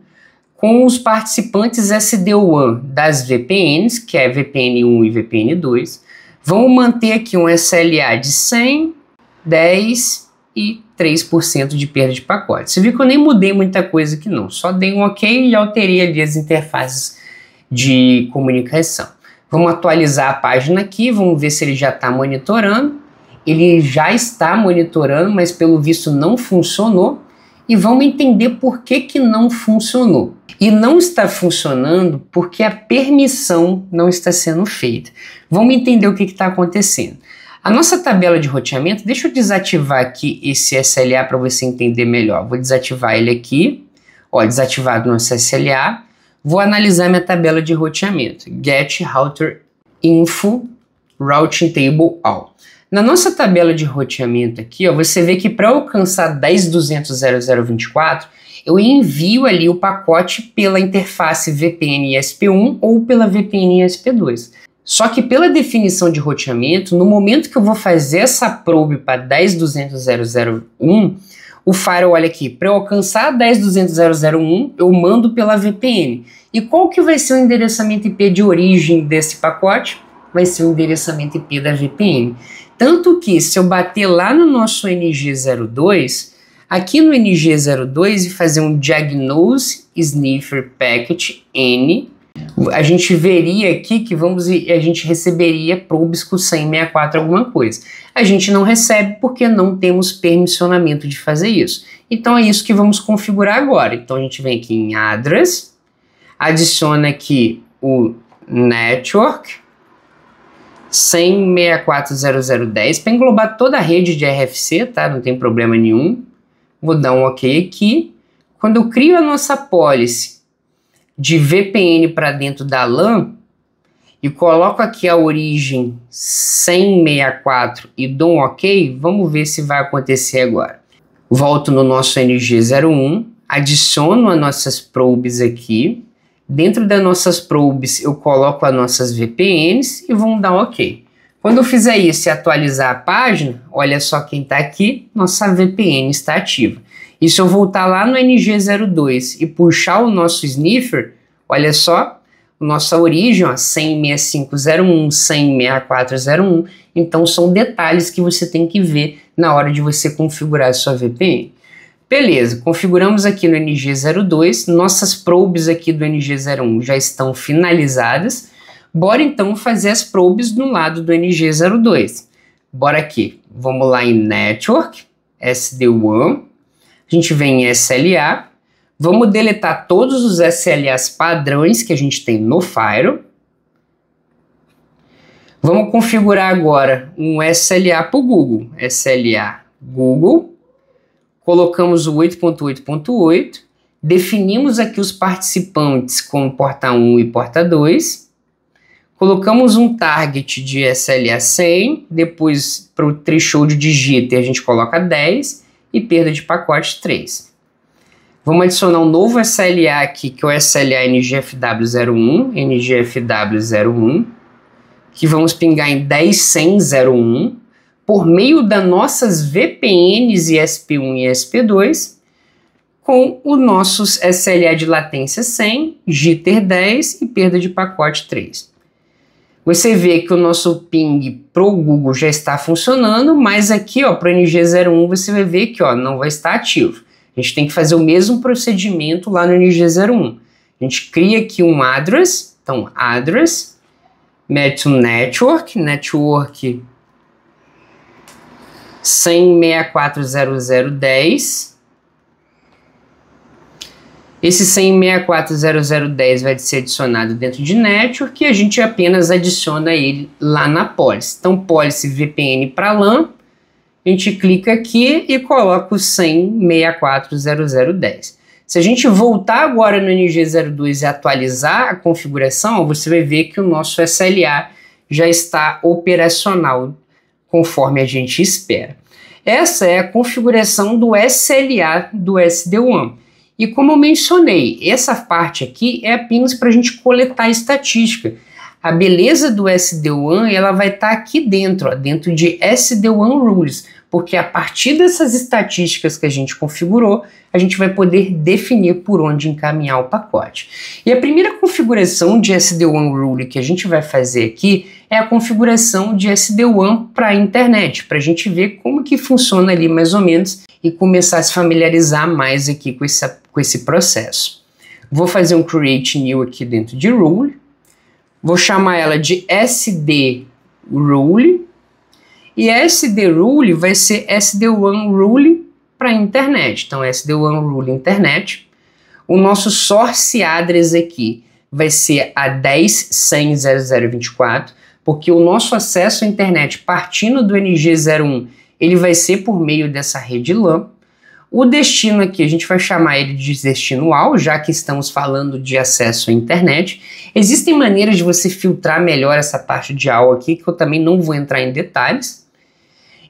com os participantes SD-WAN das VPNs, que é VPN1 e VPN2. Vamos manter aqui um SLA de 100, 10 e 3% de perda de pacote. Você viu que eu nem mudei muita coisa aqui não, só dei um ok e alterei ali as interfaces de comunicação. Vamos atualizar a página aqui, vamos ver se ele já está monitorando. Ele já está monitorando, mas pelo visto não funcionou. E vamos entender por que não funcionou. E não está funcionando porque a permissão não está sendo feita. Vamos entender o que está acontecendo. A nossa tabela de roteamento, deixa eu desativar aqui esse SLA para você entender melhor. Vou desativar ele aqui, ó, desativado o nosso SLA. Vou analisar minha tabela de roteamento. Get Router Info Routing Table All. Na nossa tabela de roteamento aqui, ó, você vê que para alcançar 10.200.0.024, eu envio ali o pacote pela interface VPN ESP1 ou pela VPN ESP2. Só que pela definição de roteamento, no momento que eu vou fazer essa probe para 10.200.0.0.1, o firewall, olha aqui, para eu alcançar 10.200.0.0.1, eu mando pela VPN. E qual que vai ser o endereçamento IP de origem desse pacote? Vai ser o endereçamento IP da VPN. Tanto que se eu bater lá no nosso NG02, aqui no NG02 e fazer um Diagnose Sniffer Packet N, a gente veria aqui que a gente receberia probes com 100.64 alguma coisa. A gente não recebe porque não temos permissionamento de fazer isso. Então é isso que vamos configurar agora. Então a gente vem aqui em Address, adiciona aqui o Network 100.64.0.0.10 para englobar toda a rede de RFC, tá? Não tem problema nenhum. Vou dar um OK aqui. Quando eu crio a nossa policy de VPN para dentro da LAN e coloco aqui a origem 100.64 e dou um OK, vamos ver se vai acontecer agora. Volto no nosso NG01, adiciono as nossas probes aqui. Dentro das nossas probes eu coloco as nossas VPNs e vamos dar um OK. Quando eu fizer isso e atualizar a página, olha só quem está aqui, nossa VPN está ativa. E se eu voltar lá no NG02 e puxar o nosso sniffer, olha só, nossa origem, 100.65.0.1, 100.64.0.1, então são detalhes que você tem que ver na hora de você configurar a sua VPN. Beleza, configuramos aqui no NG02, nossas probes aqui do NG01 já estão finalizadas, bora então fazer as probes no lado do NG02. Bora aqui, vamos lá em Network, SD-WAN, a gente vem em SLA, vamos deletar todos os SLAs padrões que a gente tem no Firewall. Vamos configurar agora um SLA para o Google, SLA Google, colocamos o 8.8.8, definimos aqui os participantes como porta 1 e porta 2, colocamos um target de SLA 100, depois para o threshold de jitter a gente coloca 10, e perda de pacote 3. Vamos adicionar um novo SLA aqui, que é o SLA NGFW01, NGFW01, que vamos pingar em 10.100.0.1, por meio das nossas VPNs ESP1 e ESP2, com os nossos SLA de latência 100, jitter 10 e perda de pacote 3. Você vê que o nosso ping para o Google já está funcionando, mas aqui para o NG01 você vai ver que não vai estar ativo. A gente tem que fazer o mesmo procedimento lá no NG01. A gente cria aqui um address, então address, mete um network 100.64.0.0.10. Esse 100.64.0.0.10 vai ser adicionado dentro de Network e a gente apenas adiciona ele lá na policy. Então, policy VPN para LAN, a gente clica aqui e coloca o 100.64.0.0.10. Se a gente voltar agora no NG02 e atualizar a configuração, você vai ver que o nosso SLA já está operacional, conforme a gente espera. Essa é a configuração do SLA do SD-WAN. E como eu mencionei, essa parte aqui é apenas para a gente coletar estatística. A beleza do SD-WAN ela vai estar aqui dentro, dentro de SD-WAN Rules, porque a partir dessas estatísticas que a gente configurou, a gente vai poder definir por onde encaminhar o pacote. E a primeira configuração de SD-WAN Rule que a gente vai fazer aqui é a configuração de SD-WAN para a internet, para a gente ver como que funciona ali mais ou menos e começar a se familiarizar mais aqui com esse processo. Vou fazer um Create New aqui dentro de Rule, vou chamar ela de SD Rule, e SD Rule vai ser SD-WAN Rule para a internet. Então, SD-WAN Rule Internet. O nosso source address aqui vai ser a 10.100.0.0.24, porque o nosso acesso à internet partindo do NG01, ele vai ser por meio dessa rede LAN. O destino aqui, a gente vai chamar ele de destino UAL, já que estamos falando de acesso à internet. Existem maneiras de você filtrar melhor essa parte de UAL aqui, que eu também não vou entrar em detalhes.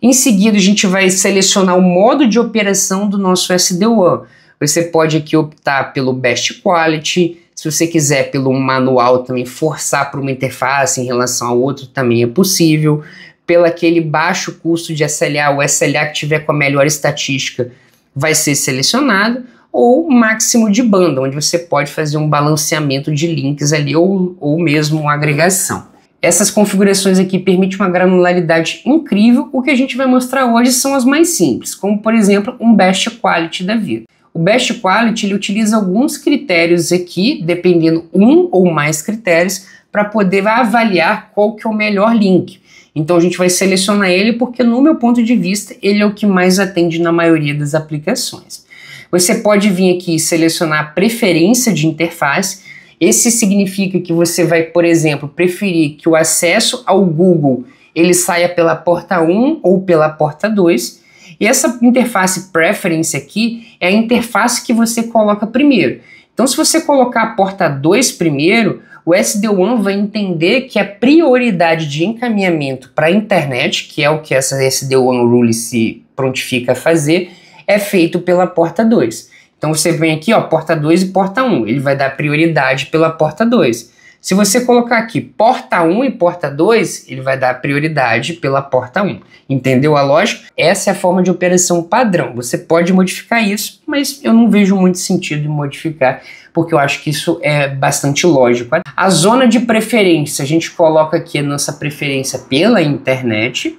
Em seguida, a gente vai selecionar o modo de operação do nosso SD-WAN. Você pode aqui optar pelo Best Quality. Se você quiser pelo manual também forçar para uma interface em relação ao outro, também é possível. Pelo aquele baixo custo de SLA, o SLA que tiver com a melhor estatística vai ser selecionado, ou máximo de banda, onde você pode fazer um balanceamento de links ali, ou mesmo uma agregação. Essas configurações aqui permitem uma granularidade incrível. O que a gente vai mostrar hoje são as mais simples, como por exemplo um Best Quality da vida. O Best Quality ele utiliza alguns critérios aqui, dependendo um ou mais critérios, para poder avaliar qual que é o melhor link. Então a gente vai selecionar ele porque, no meu ponto de vista, ele é o que mais atende na maioria das aplicações. Você pode vir aqui e selecionar a preferência de interface. Esse significa que você vai, por exemplo, preferir que o acesso ao Google ele saia pela porta 1 ou pela porta 2. E essa interface preference aqui é a interface que você coloca primeiro. Então, se você colocar a porta 2 primeiro, o SD-WAN vai entender que a prioridade de encaminhamento para a internet, que é o que essa SD-WAN Rule se prontifica a fazer, é feito pela porta 2. Então você vem aqui, ó, porta 2 e porta 1, ele vai dar prioridade pela porta 2. Se você colocar aqui porta 1 e porta 2, ele vai dar prioridade pela porta 1. Entendeu a lógica? Essa é a forma de operação padrão. Você pode modificar isso, mas eu não vejo muito sentido em modificar, porque eu acho que isso é bastante lógico. A zona de preferência, a gente coloca aqui a nossa preferência pela internet,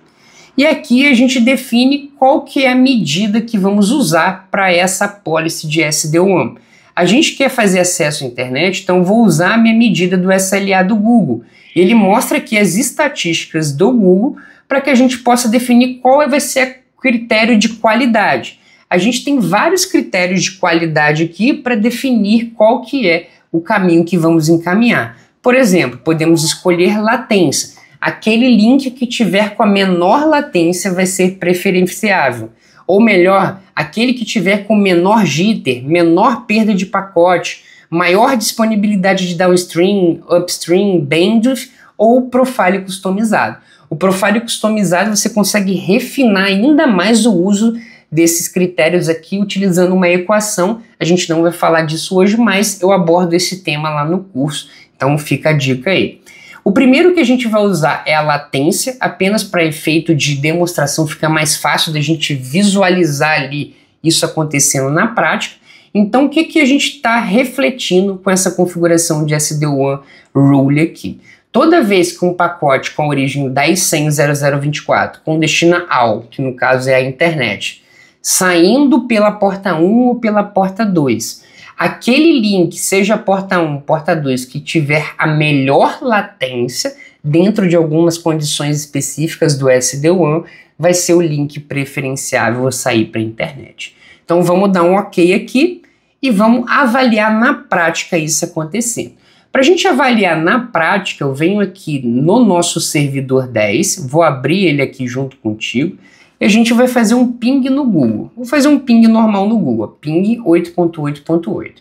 e aqui a gente define qual que é a medida que vamos usar para essa policy de SD-WAN. A gente quer fazer acesso à internet, então vou usar a minha medida do SLA do Google. Ele mostra aqui as estatísticas do Google para que a gente possa definir qual vai ser o critério de qualidade. A gente tem vários critérios de qualidade aqui para definir qual que é o caminho que vamos encaminhar. Por exemplo, podemos escolher latência. Aquele link que tiver com a menor latência vai ser preferenciável. Ou melhor, aquele que tiver com menor jitter, menor perda de pacote, maior disponibilidade de downstream, upstream, bandwidth ou profile customizado. O profile customizado você consegue refinar ainda mais o uso desses critérios aqui utilizando uma equação. A gente não vai falar disso hoje, mas eu abordo esse tema lá no curso, então fica a dica aí. O primeiro que a gente vai usar é a latência, apenas para efeito de demonstração, fica mais fácil da gente visualizar ali isso acontecendo na prática. Então, o que a gente está refletindo com essa configuração de SD-WAN Rule aqui? Toda vez que um pacote com a origem 10.100.0024, com destino AL, que no caso é a internet, saindo pela porta 1 ou pela porta 2, aquele link, seja porta 1, porta 2, que tiver a melhor latência, dentro de algumas condições específicas do SD-WAN, vai ser o link preferenciável a sair para a internet. Então vamos dar um ok aqui e vamos avaliar na prática isso acontecendo. Para a gente avaliar na prática, eu venho aqui no nosso servidor 10, vou abrir ele aqui junto contigo, e a gente vai fazer um ping no Google. Vou fazer um ping normal no Google, ping 8.8.8.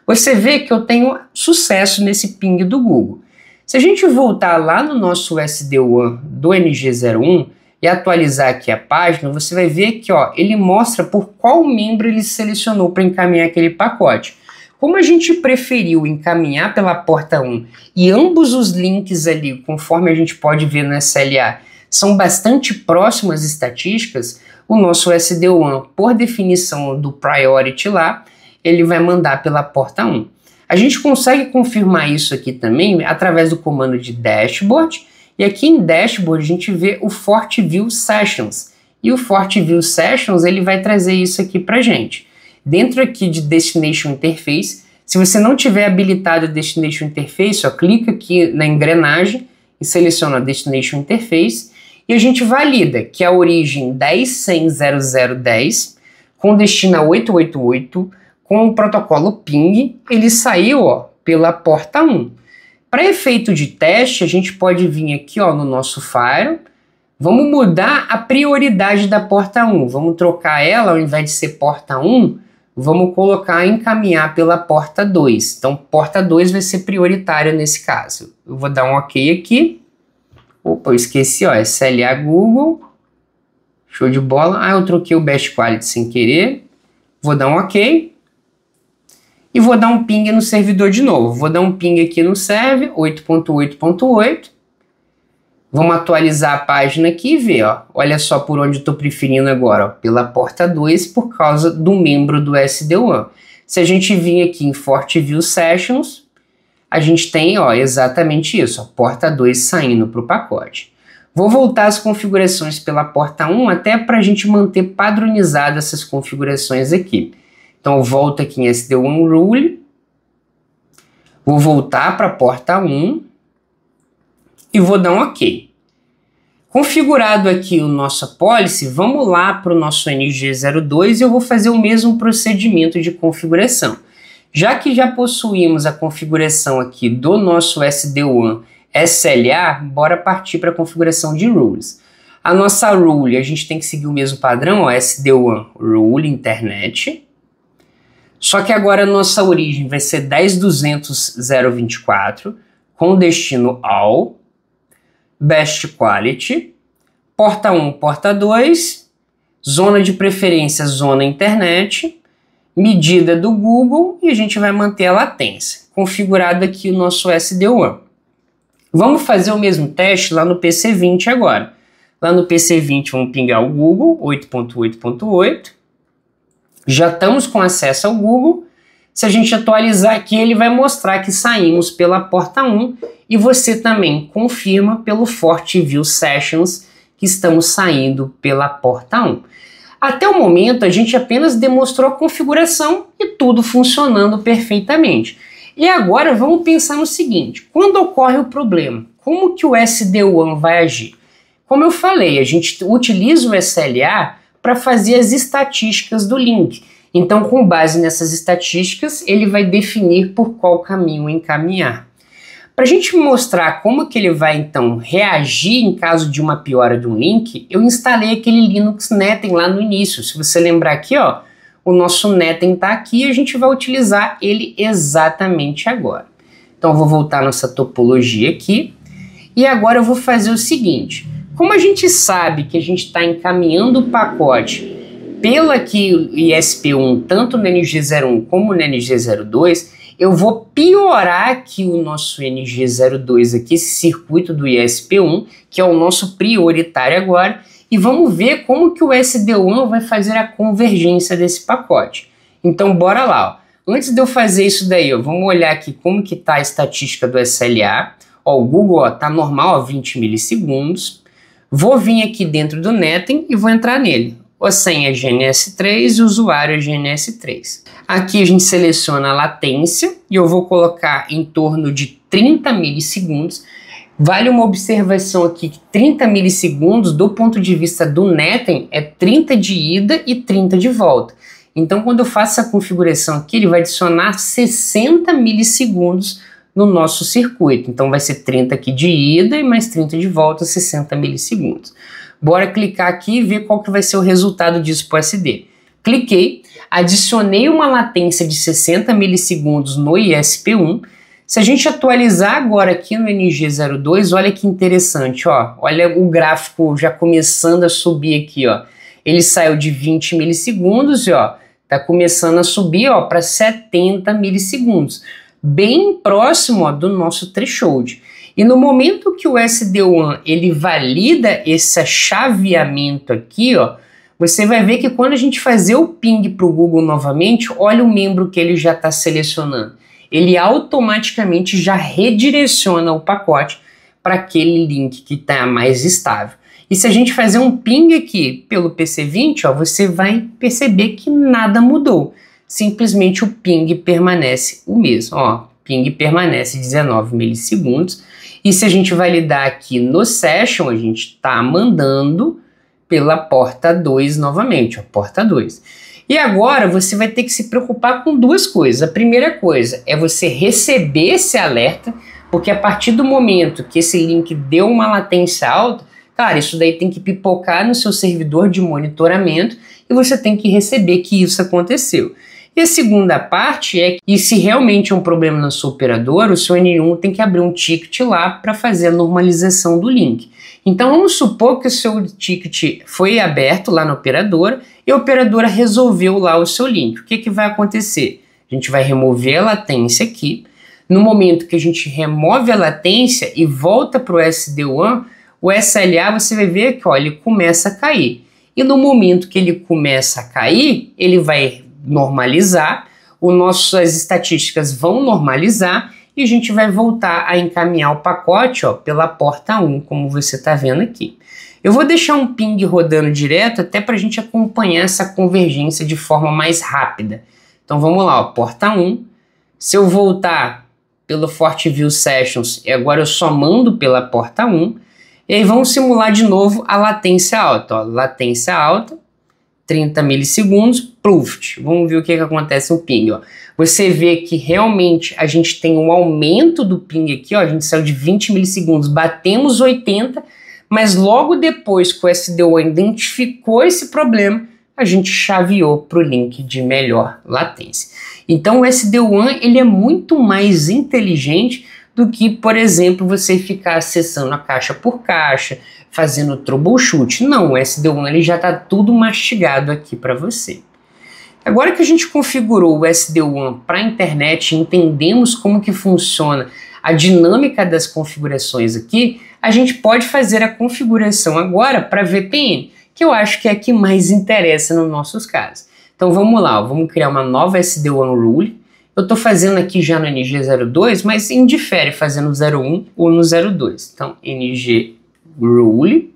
Você vê que eu tenho sucesso nesse ping do Google. Se a gente voltar lá no nosso SD-WAN do NG01 e atualizar aqui a página, você vai ver que ó, ele mostra por qual membro ele selecionou para encaminhar aquele pacote. Como a gente preferiu encaminhar pela porta 1 e ambos os links ali, conforme a gente pode ver no SLA, são bastante próximas estatísticas, o nosso SD-WAN, por definição do priority lá, ele vai mandar pela porta 1. A gente consegue confirmar isso aqui também através do comando de dashboard, e aqui em dashboard a gente vê o FortiView Sessions, e o FortiView Sessions ele vai trazer isso aqui pra gente. Dentro aqui de Destination Interface, se você não tiver habilitado o Destination Interface, ó, clica aqui na engrenagem e seleciona Destination Interface, e a gente valida que a origem 10.100.0010 com destino a 888 com o protocolo ping, ele saiu ó, pela porta 1. Para efeito de teste, a gente pode vir aqui ó, no nosso firewall, vamos mudar a prioridade da porta 1, vamos trocar ela, ao invés de ser porta 1, vamos colocar encaminhar pela porta 2. Então, porta 2 vai ser prioritária nesse caso. Eu vou dar um ok aqui. Opa, eu esqueci, ó, SLA Google. Show de bola. Ah, eu troquei o Best Quality sem querer. Vou dar um ok. e vou dar um ping no servidor de novo. Vou dar um ping aqui no server, 8.8.8. Vamos atualizar a página aqui e ver, ó. Olha só por onde eu estou preferindo agora, ó, pela porta 2 por causa do membro do SD-WAN. Se a gente vir aqui em FortiView Sessions, a gente tem, ó, exatamente isso, ó, porta 2 saindo para o pacote. Vou voltar às configurações pela porta 1 até para a gente manter padronizado essas configurações aqui. Então eu volto aqui em SD-WAN Rule, vou voltar para a porta 1 e vou dar um OK. Configurado aqui o nosso policy, vamos lá para o nosso NG02 e eu vou fazer o mesmo procedimento de configuração. Já que já possuímos a configuração aqui do nosso SD-WAN SLA, bora partir para a configuração de rules. A nossa rule, a gente tem que seguir o mesmo padrão, ó, SD-WAN Rule Internet. Só que agora a nossa origem vai ser 10.200.024, com destino all, best quality, porta 1, porta 2, zona de preferência, zona internet, medida do Google e a gente vai manter a latência. Configurado aqui o nosso SD-WAN. Vamos fazer o mesmo teste lá no PC20 agora. Lá no PC20 vamos pingar o Google, 8.8.8. Já estamos com acesso ao Google. Se a gente atualizar aqui, ele vai mostrar que saímos pela porta 1 e você também confirma pelo FortiView Sessions que estamos saindo pela porta 1. Até o momento, a gente apenas demonstrou a configuração e tudo funcionando perfeitamente. E agora vamos pensar no seguinte, quando ocorre o problema, como que o SD-WAN vai agir? Como eu falei, a gente utiliza o SLA para fazer as estatísticas do link. Então, com base nessas estatísticas, ele vai definir por qual caminho encaminhar. Para a gente mostrar como que ele vai, então, reagir em caso de uma piora de um link, eu instalei aquele Linux Neten lá no início. Se você lembrar aqui, ó, o nosso Neten está aqui e a gente vai utilizar ele exatamente agora. Então, eu vou voltar à nossa topologia aqui e agora eu vou fazer o seguinte. Como a gente sabe que a gente está encaminhando o pacote pela aqui ISP1, tanto no NG01 como no NG02, eu vou piorar aqui o nosso NG02 aqui, esse circuito do ISP1, que é o nosso prioritário agora, e vamos ver como que o SD-WAN vai fazer a convergência desse pacote. Então bora lá, ó. Antes de eu fazer isso daí, ó, vamos olhar aqui como que está a estatística do SLA. Ó, o Google está normal, ó, 20 milissegundos. Vou vir aqui dentro do Neten e vou entrar nele. A senha é GNS3 e o usuário é GNS3. Aqui a gente seleciona a latência e eu vou colocar em torno de 30 milissegundos. Vale uma observação aqui que 30 milissegundos do ponto de vista do Neten é 30 de ida e 30 de volta. Então quando eu faço essa configuração aqui, ele vai adicionar 60 milissegundos no nosso circuito. Então vai ser 30 aqui de ida e mais 30 de volta, 60 milissegundos. Bora clicar aqui e ver qual que vai ser o resultado disso para o SD. Cliquei, adicionei uma latência de 60 milissegundos no ISP1. Se a gente atualizar agora aqui no NG02, olha que interessante, ó. Olha o gráfico já começando a subir aqui, ó. Ele saiu de 20 milissegundos e ó, tá começando a subir, ó, para 70 milissegundos. Bem próximo, ó, do nosso threshold. E no momento que o SD-WAN ele valida esse chaveamento aqui, ó, você vai ver que quando a gente fazer o ping para o Google novamente, olha o membro que ele já está selecionando. Ele automaticamente já redireciona o pacote para aquele link que está mais estável. E se a gente fazer um ping aqui pelo PC20, ó, você vai perceber que nada mudou. Simplesmente o ping permanece o mesmo. Ó, ping permanece 19 milissegundos. E se a gente validar aqui no Session, a gente está mandando pela porta 2 novamente, ó, porta 2. E agora você vai ter que se preocupar com duas coisas. A primeira coisa é você receber esse alerta, porque a partir do momento que esse link deu uma latência alta, cara, isso daí tem que pipocar no seu servidor de monitoramento e você tem que receber que isso aconteceu. E a segunda parte é que se realmente é um problema na sua operadora, o seu N1 tem que abrir um ticket lá para fazer a normalização do link. Então vamos supor que o seu ticket foi aberto lá na operadora e a operadora resolveu lá o seu link. O que vai acontecer? A gente vai remover a latência aqui. No momento que a gente remove a latência e volta para o SD-WAN, o SLA você vai ver que ó, ele começa a cair. E no momento que ele começa a cair, ele vai normalizar, as estatísticas vão normalizar e a gente vai voltar a encaminhar o pacote ó, pela porta 1, como você está vendo aqui. Eu vou deixar um ping rodando direto até para a gente acompanhar essa convergência de forma mais rápida. Então vamos lá, ó, porta 1. Se eu voltar pelo FortiView Sessions, e agora eu só mando pela porta 1, e aí vamos simular de novo a latência alta. Ó, latência alta, 30 milissegundos, pruft. Vamos ver o que acontece no ping. Ó. Você vê que realmente a gente tem um aumento do ping aqui, ó, a gente saiu de 20 milissegundos, batemos 80, mas logo depois que o SD-WAN identificou esse problema, a gente chaveou para o link de melhor latência. Então o SD-WAN ele é muito mais inteligente do que, por exemplo, você ficar acessando a caixa por caixa, fazendo troubleshoot. Não, o SD-WAN ele já está tudo mastigado aqui para você. Agora que a gente configurou o SD-WAN para a internet, entendemos como que funciona a dinâmica das configurações aqui, a gente pode fazer a configuração agora para VPN, que eu acho que é a que mais interessa nos nossos casos. Então vamos lá, vamos criar uma nova SD-WAN Rule. Eu estou fazendo aqui já no NG02, mas indifere fazer no 01 ou no 02. Então NG Rule.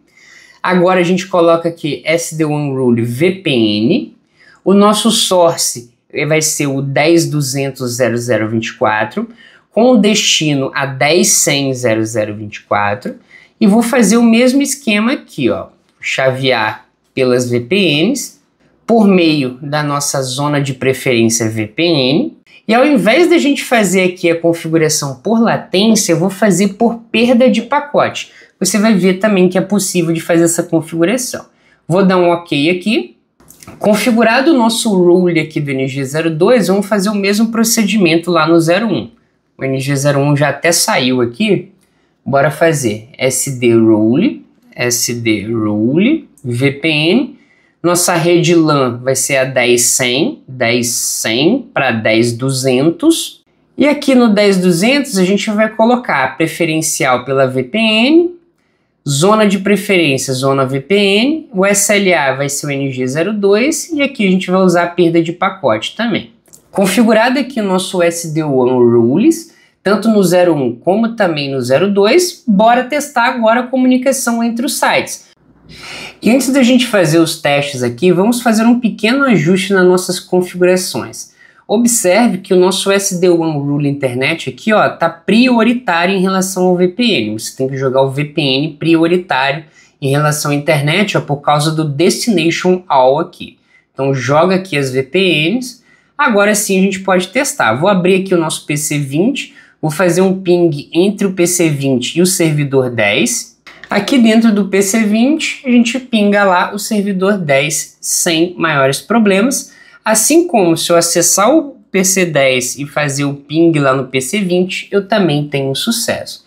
Agora a gente coloca aqui SD-WAN Rule VPN. O nosso source vai ser o 10.200.0024 com o destino a 10.100.0024 e vou fazer o mesmo esquema aqui, ó, chavear pelas VPNs por meio da nossa zona de preferência VPN. E ao invés da gente fazer aqui a configuração por latência, eu vou fazer por perda de pacote. Você vai ver também que é possível de fazer essa configuração. Vou dar um OK aqui. Configurado o nosso rule aqui do NG02, vamos fazer o mesmo procedimento lá no 01. O NG01 já até saiu aqui. Bora fazer SD Rule, VPN. Nossa rede LAN vai ser a 10.100 para 10.200. E aqui no 10.200 a gente vai colocar preferencial pela VPN, zona de preferência, zona VPN, o SLA vai ser o NG02 e aqui a gente vai usar a perda de pacote também. Configurado aqui o nosso SD-WAN Rules, tanto no 01 como também no 02, bora testar agora a comunicação entre os sites. E antes da gente fazer os testes aqui, vamos fazer um pequeno ajuste nas nossas configurações. Observe que o nosso SD-WAN Rule Internet aqui está prioritário em relação ao VPN. Você tem que jogar o VPN prioritário em relação à internet por causa do Destination All aqui. Então joga aqui as VPNs. Agora sim a gente pode testar. Vou abrir aqui o nosso PC20, vou fazer um ping entre o PC20 e o servidor 10. Aqui dentro do PC20 a gente pinga lá o servidor 10 sem maiores problemas. Assim como se eu acessar o PC10 e fazer o ping lá no PC20, eu também tenho sucesso.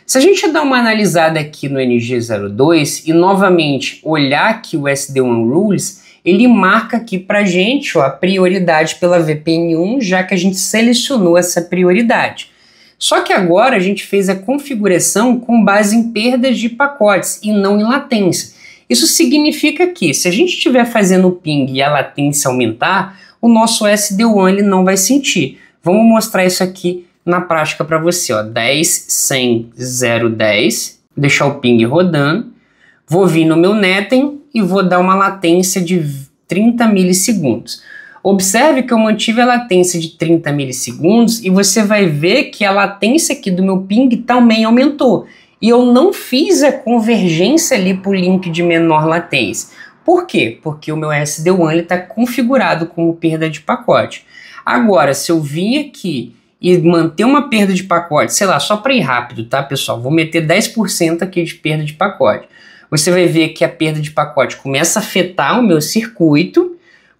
Se a gente dar uma analisada aqui no NG02 e novamente olhar aqui o SD-WAN Rules, ele marca aqui pra gente a prioridade pela VPN 1, já que a gente selecionou essa prioridade. Só que agora a gente fez a configuração com base em perdas de pacotes e não em latência. Isso significa que se a gente estiver fazendo o ping e a latência aumentar, o nosso SD-WAN ele não vai sentir. Vamos mostrar isso aqui na prática para você. 10.100.010, deixar o ping rodando, vou vir no meu Netem e vou dar uma latência de 30 milissegundos. Observe que eu mantive a latência de 30 milissegundos e você vai ver que a latência aqui do meu ping também aumentou. E eu não fiz a convergência ali para o link de menor latência. Por quê? Porque o meu SD-WAN está configurado como perda de pacote. Agora, se eu vir aqui e manter uma perda de pacote, sei lá, só para ir rápido, tá, pessoal? Vou meter 10% aqui de perda de pacote. Você vai ver que a perda de pacote começa a afetar o meu circuito.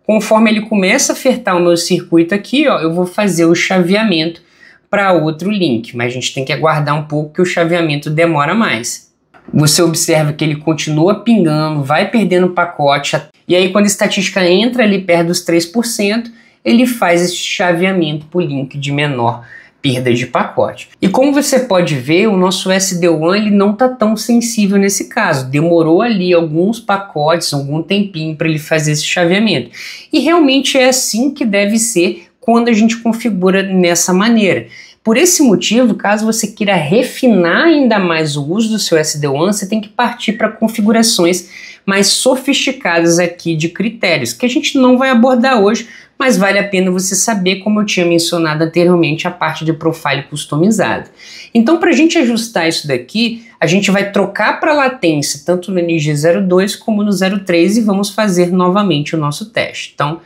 Conforme ele começa a afetar o meu circuito aqui, eu vou fazer o chaveamento para outro link, mas a gente tem que aguardar um pouco que o chaveamento demora mais. Você observa que ele continua pingando, vai perdendo pacote, e aí quando a estatística entra ali perto dos 3%, ele faz esse chaveamento para o link de menor perda de pacote. E como você pode ver, o nosso SD-WAN ele não está tão sensível nesse caso. Demorou ali alguns pacotes, algum tempinho para ele fazer esse chaveamento. E realmente é assim que deve ser quando a gente configura nessa maneira. Por esse motivo, caso você queira refinar ainda mais o uso do seu SD-WAN, você tem que partir para configurações mais sofisticadas aqui de critérios, que a gente não vai abordar hoje, mas vale a pena você saber, como eu tinha mencionado anteriormente, a parte de profile customizado. Então, para a gente ajustar isso daqui, a gente vai trocar para latência, tanto no NG02 como no 03, e vamos fazer novamente o nosso teste. Então,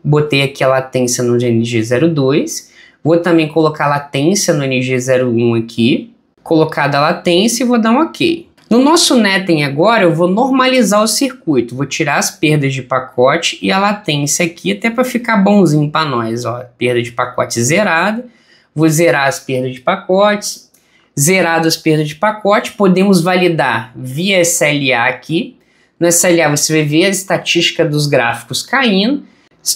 botei aqui a latência no NG02, vou também colocar a latência no NG01 aqui, colocada a latência e vou dar um OK. No nosso netting agora eu vou normalizar o circuito, vou tirar as perdas de pacote e a latência aqui até para ficar bonzinho para nós, ó, perda de pacote zerada, vou zerar as perdas de pacotes, zerado as perdas de pacote, podemos validar via SLA aqui, no SLA você vai ver a estatística dos gráficos caindo,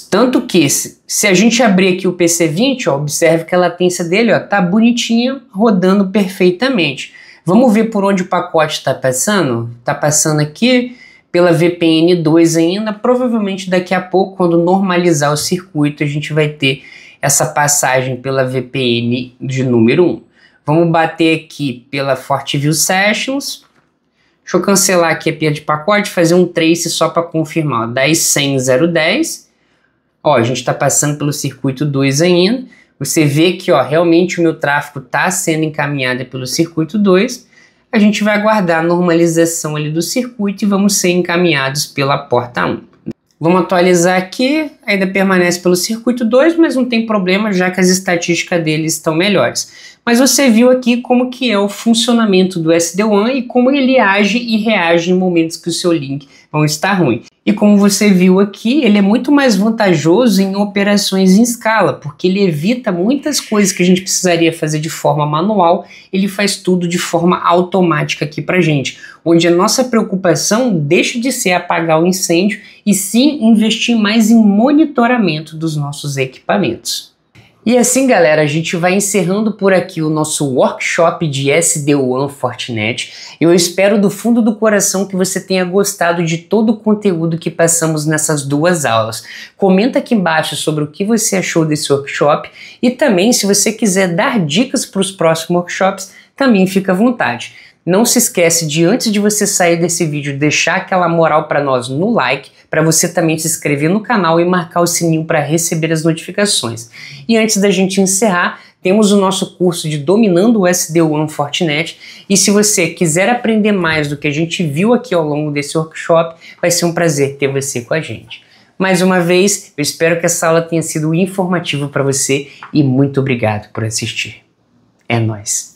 tanto que se a gente abrir aqui o PC20, ó, observe que a latência dele está bonitinha, rodando perfeitamente. Vamos ver por onde o pacote está passando? Está passando aqui pela VPN 2 ainda. Provavelmente daqui a pouco, quando normalizar o circuito, a gente vai ter essa passagem pela VPN de número 1. Vamos bater aqui pela FortiView Sessions. Deixa eu cancelar aqui a perda de pacote, fazer um trace só para confirmar. 10.100.010. Ó, a gente está passando pelo circuito 2 ainda. Você vê que ó, realmente o meu tráfego está sendo encaminhado pelo circuito 2. A gente vai aguardar a normalização ali do circuito e vamos ser encaminhados pela porta 1. Vamos atualizar aqui, ainda permanece pelo circuito 2, mas não tem problema já que as estatísticas deles estão melhores. Mas você viu aqui como que é o funcionamento do SD-WAN e como ele age e reage em momentos que o seu link vão estar ruim. E como você viu aqui, ele é muito mais vantajoso em operações em escala, porque ele evita muitas coisas que a gente precisaria fazer de forma manual, ele faz tudo de forma automática aqui pra gente, onde a nossa preocupação deixa de ser apagar o incêndio e sim investir mais em monitoramento dos nossos equipamentos. E assim, galera, a gente vai encerrando por aqui o nosso workshop de SD-WAN Fortinet. Eu espero do fundo do coração que você tenha gostado de todo o conteúdo que passamos nessas duas aulas. Comenta aqui embaixo sobre o que você achou desse workshop e também, se você quiser dar dicas para os próximos workshops, também fica à vontade. Não se esquece de, antes de você sair desse vídeo, deixar aquela moral para nós no like, para você também se inscrever no canal e marcar o sininho para receber as notificações. E antes da gente encerrar, temos o nosso curso de Dominando o SD-WAN Fortinet, e se você quiser aprender mais do que a gente viu aqui ao longo desse workshop, vai ser um prazer ter você com a gente. Mais uma vez, eu espero que essa aula tenha sido informativa para você e muito obrigado por assistir. É nóis!